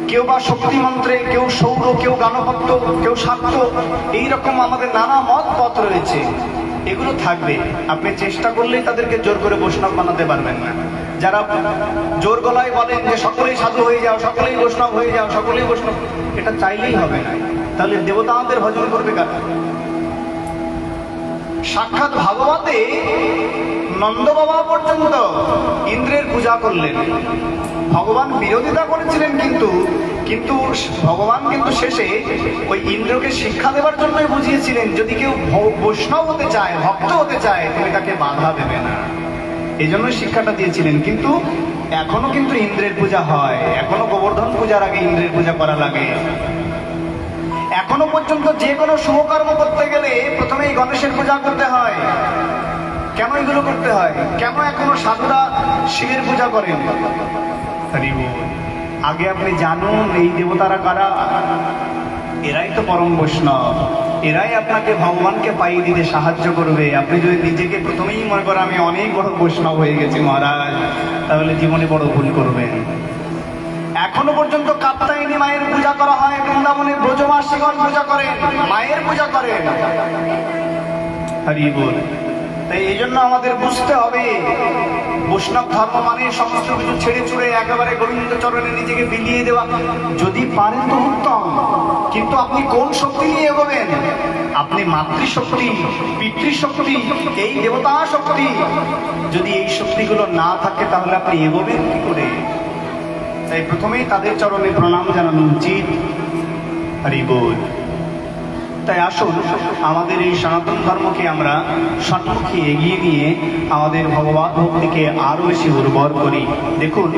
কেউ বা শক্তি মন্ত্রে, কেউ সৌর, কেউ গানপত্য, কেউ শাক্ত, এইরকম আমাদের নানা মত পথ রয়েছে। এগুলো থাকবে, আপনি চেষ্টা করলেই তাদেরকে জোর করে বৈষ্ণব বানাতে পারবেন না। যারা জোর গলায় বলেন যে সকলেই সাধু হয়ে যাও, সকলেই বৈষ্ণব হয়ে যাও, সকলেই বৈষ্ণব, এটা চাইলেই হবে না। তাহলে দেবতাদের ভজন করবে কারা? সাক্ষাৎ ভাগবতে নন্দ বাবা পর্যন্ত ইন্দ্রের পূজা করলেন। ভগবান বিরোধিতা করেছিলেন, কিন্তু ভগবান কিন্তু শেষে ওই ইন্দ্রকে শিক্ষা দেওয়ার জন্যই বুঝিয়েছিলেন, যদি কেউ বৈষ্ণব হতে চায়, ভক্ত হতে চায়, তুমি তাকে বাধা দেবে না, এই জন্য শিক্ষাটা দিয়েছিলেন। কিন্তু এখনো কিন্তু ইন্দ্রের পূজা হয়, এখনো গোবর্ধন পূজার আগে ইন্দ্রের পূজা করা লাগে। এখনো পর্যন্ত যে কোনো শুভকর্ম করতে গেলে প্রথমেই গণেশের পূজা করতে হয়। কেন এগুলো করতে হয়? কেন এখনো সাধুরা শিবের পূজা করেন? আগে আপনি জানুন এই দেবতারা কারা। এরাই তো পরম বৈষ্ণব, এরাই আপনাকে ভগবানকে পাইয়ে দিতে সাহায্য করবে। আপনি যদি নিজেকে প্রথমেই মনে করেন আমি অনেক বড় বৈষ্ণব হয়ে গেছি মহারাজ, তাহলে জীবনে বড় ভুল করবেন। এখনো পর্যন্ত কাত্যায়নী মায়ের পূজা করা হয়, বৃন্দাবনে ব্রজবাসীগণ পূজা করেন, মায়ের পূজা করেন। হরি বল। তাই এই জন্য আমাদের বুঝতে হবে বৈষ্ণব ধর্ম মানে সমস্ত কিছু ছেড়ে ছুড়ে একেবারে গোবিন্দ চরণে নিজেকে বিলিয়ে দেওয়া। যদি পারেন তো উত্তম, কিন্তু আপনি কোন শক্তি নিয়ে এগোবেন? আপনি মাতৃশক্তি, পিতৃশক্তি, এই দেবতা শক্তি, যদি এই শক্তিগুলো না থাকে তাহলে আপনি এগোবেন কি করে? তাই প্রথমেই তাদের চরণে প্রণাম জানানো উচিত। হরি বল। তাই আসুন আমাদের এই সনাতন ধর্মকে আমরা সম্মুখে এগিয়ে নিয়ে আমাদের ভগবত ভক্তিকে আরো বেশি উর্বর করি। দেখুন,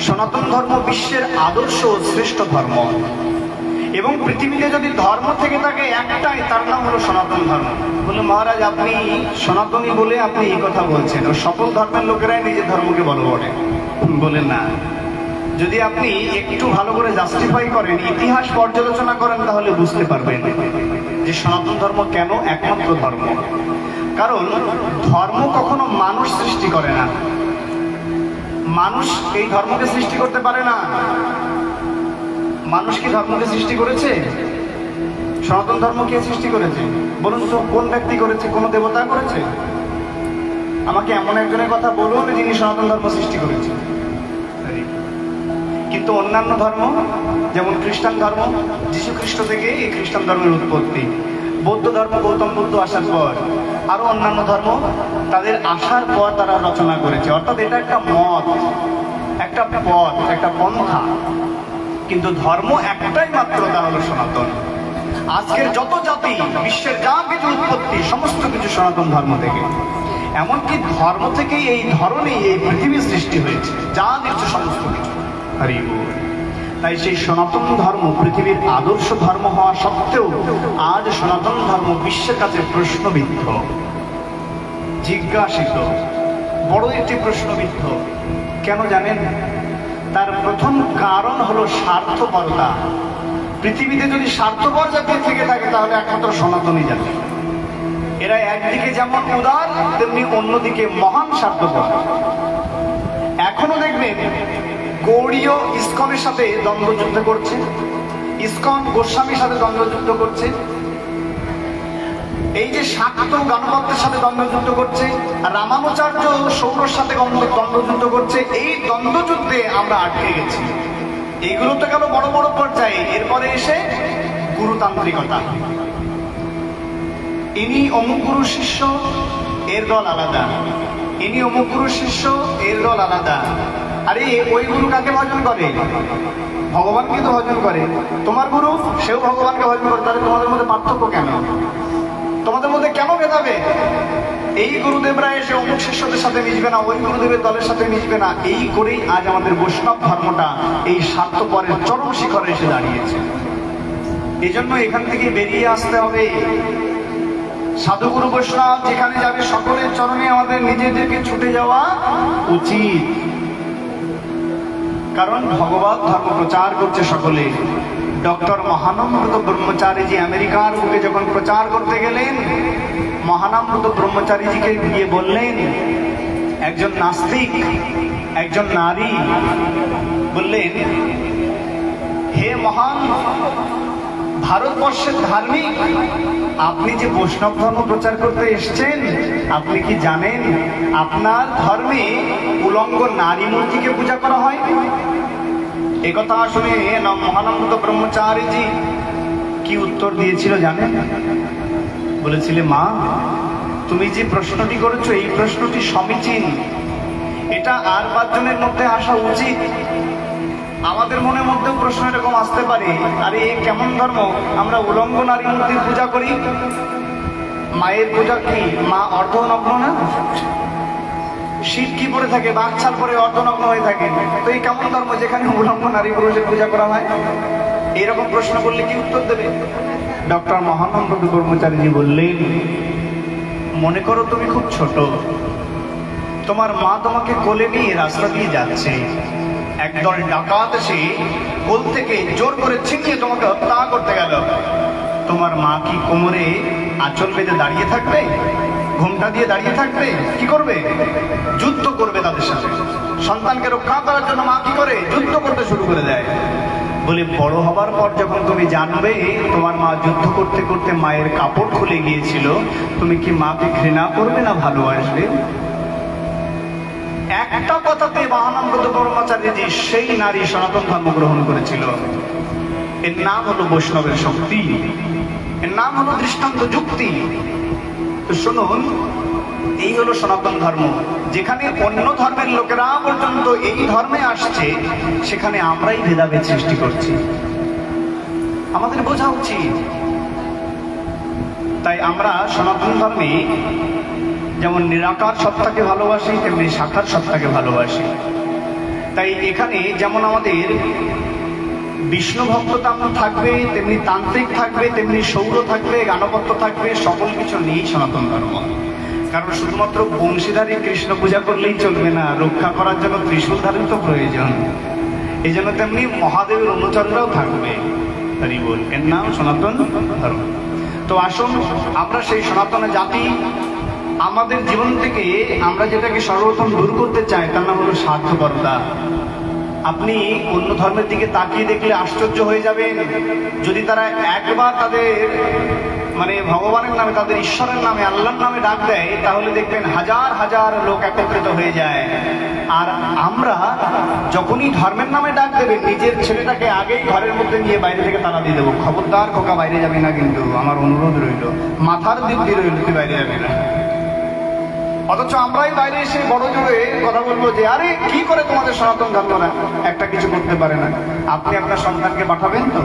সনাতন ধর্ম বিশ্বের আদর্শ শ্রেষ্ঠ ধর্ম, এবং পৃথিবীতে যদি ধর্ম থেকে থাকে একটাই, তার নাম হলো সনাতন ধর্ম। বলে মহারাজ আপনি সনাতনী বলে আপনি এই কথা বলছেন, ও সকল ধর্মের লোকেরাই নিজের ধর্মকে বলো বলে। বলেন না, যদি আপনি একটু ভালো করে জাস্টিফাই করেন, ইতিহাস পর্যালোচনা করেন, তাহলে বুঝতে পারবেন যে সনাতন ধর্ম কেন একমাত্র ধর্ম। কারণ ধর্ম কখনো মানুষ সৃষ্টি করে না, মানুষ এই ধর্মকে সৃষ্টি করতে পারে না। মানুষ কি ধর্মকে সৃষ্টি করেছে? সনাতন ধর্ম কে সৃষ্টি করেছে বলুন তো? কোন ব্যক্তি করেছে? কোন দেবতা করেছে? আমাকে এমন একজনের কথা বলুন যিনি সনাতন ধর্ম সৃষ্টি করেছে। কিন্তু অন্যান্য ধর্ম, যেমন খ্রিস্টান ধর্ম, যীশু খ্রিস্ট থেকে এই খ্রিস্টান ধর্মের উৎপত্তি। বৌদ্ধ ধর্ম গৌতম বুদ্ধ আসার পর, আরো অন্যান্য ধর্ম তাদের আসার পর তারা রচনা করেছে। অর্থাৎ এটা একটা মত, একটা পথ, একটা পন্থা, কিন্তু ধর্ম একটাই মাত্র, তা হলো সনাতন। আজকের যত জাতি, বিশ্বের যা কিছু উৎপত্তি, সমস্ত কিছু সনাতন ধর্ম থেকে। এমনকি ধর্ম থেকেই এই ধরনেই এই পৃথিবীর সৃষ্টি হয়েছে, যা কিছু সমস্ত কিছু। হরি বল। তাই সেই সনাতন ধর্ম পৃথিবীর আদর্শ ধর্ম হওয়া সত্ত্বেও আজ সনাতন ধর্ম বিশ্বের কাছে প্রশ্নবিদ্ধ, জিজ্ঞাসিত, বড় একটি প্রশ্নবিদ্ধ। কেন জানেন? তার প্রথম কারণ হলো স্বার্থপরতা। পৃথিবীতে যদি স্বার্থপর জাতি থেকে থাকে তাহলে একমাত্র সনাতনী জাতি। এরা একদিকে যেমন উদার, তেমনি অন্যদিকে মহান স্বার্থপর। এখনো দেখবেন গৌড়ীয় ইস্কনের সাথে দ্বন্দ্বযুদ্ধ করছে, ইস্কন গোস্বামীর সাথে দ্বন্দ্বযুদ্ধ করছে, এই যে শাক্ত গণপত্যের সাথে দ্বন্দ্বযুদ্ধ করছে, রামানুচার্য সৌরর সাথে দ্বন্দ্বযুদ্ধ করছে। এই দ্বন্দ্বযুদ্ধে আমরা আটকে গেছি। এইগুলো তো গেল বড় বড় পর্যায়ে। এরপরে এসে গুরুতান্ত্রিকতা, ইনি অমুক গুরু শিষ্য, এর দল আলাদা, ইনি অমুক গুরু শিষ্য, এর দল আলাদা। আরে ওই গুরু কাকে ভজন করে? ভগবানকে তো ভজন করে। তোমার গুরু, সেও ভগবানকে ভজন করে। তাহলে তোমাদের মধ্যে পার্থক্য কেন? তোমাদের মধ্যে কেন ভেদাবে? এই গুরুদেবরা এসে অমুক শিষ্যদের সাথে মিশবে না, ওই গুরুদেবের দলের সাথে মিশবে না। এই করেই আজ আমাদের বৈষ্ণব ধর্মটা এই স্বার্থপরের চরম শিখরে এসে দাঁড়িয়েছে। এই জন্য এখান থেকে বেরিয়ে আসতে হবে। সাধুগুরু বৈষ্ণব যেখানে যাবে, সকলের চরণে আমাদের নিজেদেরকে ছুটে যাওয়া উচিত। কারণ ভগবত ধর্ম প্রচার করছে সকলে। ডক্টর মহানম্রত ব্রহ্মচারীজি আমেরিকার বুকে যখন প্রচার করতে গেলেন, মহানম্রত ব্রহ্মচারীজিকে গিয়ে বললেন, একজন নাস্তিক, একজন নারী বললেন, হে মহান ভারতবর্ষের ধার্মিক, আপনি যে বৈষ্ণব ধর্ম প্রচার করতে এসছেন, আপনি কি জানেন আপনার ধর্মে উলঙ্গ নারী মূর্তিকে পূজা করা হয়? একথা শুনে মহানন্দ ব্রহ্মচারীজি কি উত্তর দিয়েছিল জানেন? বলেছিলে, মা তুমি যে প্রশ্নটি করেছো এই প্রশ্নটি সমীচীন, এটা আর 5 জনের মধ্যে আসা উচিত। আমাদের মনের মধ্যেও প্রশ্ন এরকম আসতে পারে, আরে এ কেমন ধর্ম? আমরা উলঙ্গ নারী মূর্তির পূজা করি। মায়ের পূজা কি মা অর্ধনগ্ন না? শীত কি পরে থাকে? বাচ্চার পরে অর্ধনগ্ন হয়ে থাকে। তো এই কেমন ধর্ম যেখানে উলঙ্গ নারী পুরুষের পূজা করা হয়? এরকম প্রশ্ন করলে কি উত্তর দেবে? ডক্টর মহানন্দ ব্রহ্মচারীজি বললেন, মনে করো তুমি খুব ছোট, তোমার মা তোমাকে কোলে নিয়ে রাস্তা দিয়ে যাচ্ছে, একদল ডাকাত এসে কোল থেকে জোর করে ছিনিয়ে তোমাকে হত্যা করতে গেল, তোমার মা কি কোমরে আঁচল বেঁধে দাঁড়িয়ে থাকবে? ঘোমটা দিয়ে দাঁড়িয়ে থাকবে? কি করবে? যুদ্ধ করবে তাদের সাথে। সন্তানকে রক্ষা করার জন্য মা কি করে? যুদ্ধ করতে শুরু করে দেয়। বলে বড় হবার পর যখন তুমি জানবে তোমার মা যুদ্ধ করতে করতে মায়ের কাপড় খুলে গিয়েছিল, তুমি কি মাকে ঘৃণা করবে না ভালোবাসবে? একটা কথাতে মহানন্দ ব্রহ্মচারীজি সেই নারী সনাতন ধর্ম গ্রহণ করেছিল। এর নাম হলো বৈষ্ণবের শক্তি, এর নাম হলো দৃষ্টান্ত যুক্তি। তো শুনুন, এই হলো সনাতন ধর্ম। যেখানে অন্য ধর্মের লোকেরা পর্যন্ত এই ধর্মে আসছে, সেখানে আমরাই ভেদাভেদ সৃষ্টি করছি। আমাদের বোঝা উচিত। তাই আমরা সনাতন ধর্মে যেমন নিরাকার সত্তাকে ভালোবাসি, তেমনি সাকার সত্তাকে ভালোবাসি। তাই এখানে যেমন আমাদের বিষ্ণু ভক্ততা থাকবে, তেমনি তান্ত্রিক থাকবে, তেমনি সৌর থাকবে, গানপত্য থাকবে, সকল কিছু নিয়েই সনাতন ধর্ম। কারণ শুধুমাত্র বংশীধারী কৃষ্ণ পূজা করলেই চলবে না, রক্ষা করার জন্য ত্রিশূলধারী তো প্রয়োজন। এই জন্য তেমনি মহাদেবের অনুচররাও থাকবে। হরি বল, এর নাম সনাতন ধর্ম। তো আসুন আমরা সেই সনাতন জাতি আমাদের জীবন থেকে আমরা যেটাকে সর্বপ্রথম দূর করতে চাই, তার নাম হলো স্বার্থপরতা। আপনি অন্য ধর্মের দিকে তাকিয়ে দেখলে আশ্চর্য হয়ে যাবেন। যদি তারা একবার তাদের ভগবানের নামে, তাদের ঈশ্বরের নামে, আল্লাহর নামে ডাক দেয়, তাহলে দেখবেন হাজার হাজার লোক একত্রিত হয়ে যায়। আর আমরা যখনই ধর্মের নামে ডাক দেবে, নিজের ছেলেটাকে আগেই ঘরের মধ্যে নিয়ে বাইরে থেকে তালা দিয়ে দেবো, খবরদার খোকা বাইরে যাবি না, কিন্তু আমার অনুরোধ রইল, মাথার দিক দিয়ে রইল, তুই বাইরে যাবি না। অথচ আমরাই বাইরে এসে বড় জোরে কথা বলবো যে আরে কি করে তোমাদের সনাতন ধর্মরা একটা কিছু করতে পারে না। আপনি আপনার সন্তানকে পাঠাবেন তো?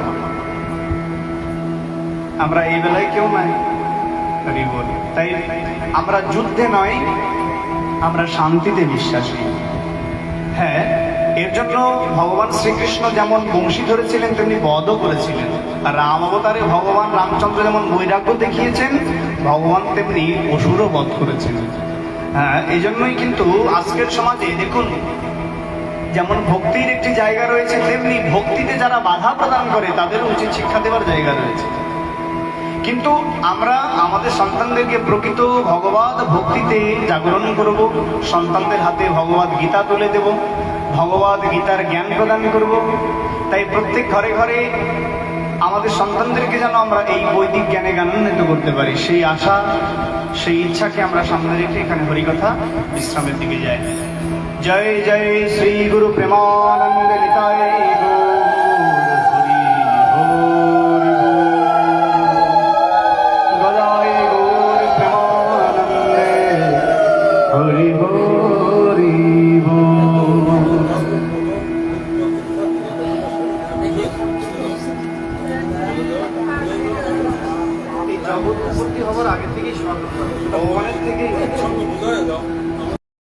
আমরা এই বেলায় কেউ নাই। তাই আমরা যুদ্ধে নয়, আমরা শান্তিতে বিশ্বাসী। হ্যাঁ, এর জন্য ভগবান শ্রীকৃষ্ণ যেমন বংশী ধরেছিলেন, তেমনি বধও করেছিলেন। আর রাম অবতারে ভগবান রামচন্দ্র যেমন বৈরাগ্য দেখিয়েছেন, ভগবান তেমনি অসুরও বধ করেছেন। হ্যাঁ, এই জন্যই কিন্তু আজকের সমাজে দেখুন, যেমন ভক্তির একটি জায়গা রয়েছে, তেমনি ভক্তিতে যারা বাধা প্রদান করে তাদের উচিত শিক্ষা দেওয়ার জায়গা রয়েছে। কিন্তু আমরা আমাদের সন্তানদেরকে প্রকৃত ভগবত ভক্তিতে জাগরণ করব, সন্তানদের হাতে ভগবত গীতা তুলে দেব, ভগবত গীতার জ্ঞান প্রদান করব। তাই প্রত্যেক ঘরে ঘরে আমাদের সন্তানদেরকে যেন আমরা এই বৈদিক জ্ঞানে জ্ঞানান্বিত করতে পারি, সেই আশা, সেই ইচ্ছাকে আমরা সামনে রেখে এখানে হরিকথা বিশ্রামের দিকে যাই। জয় জয় শ্রী গুরু প্রেমানন্দ নিতাই গৌর হরি হরি, গদায় গৌর প্রেমানন্দে হরি হরি।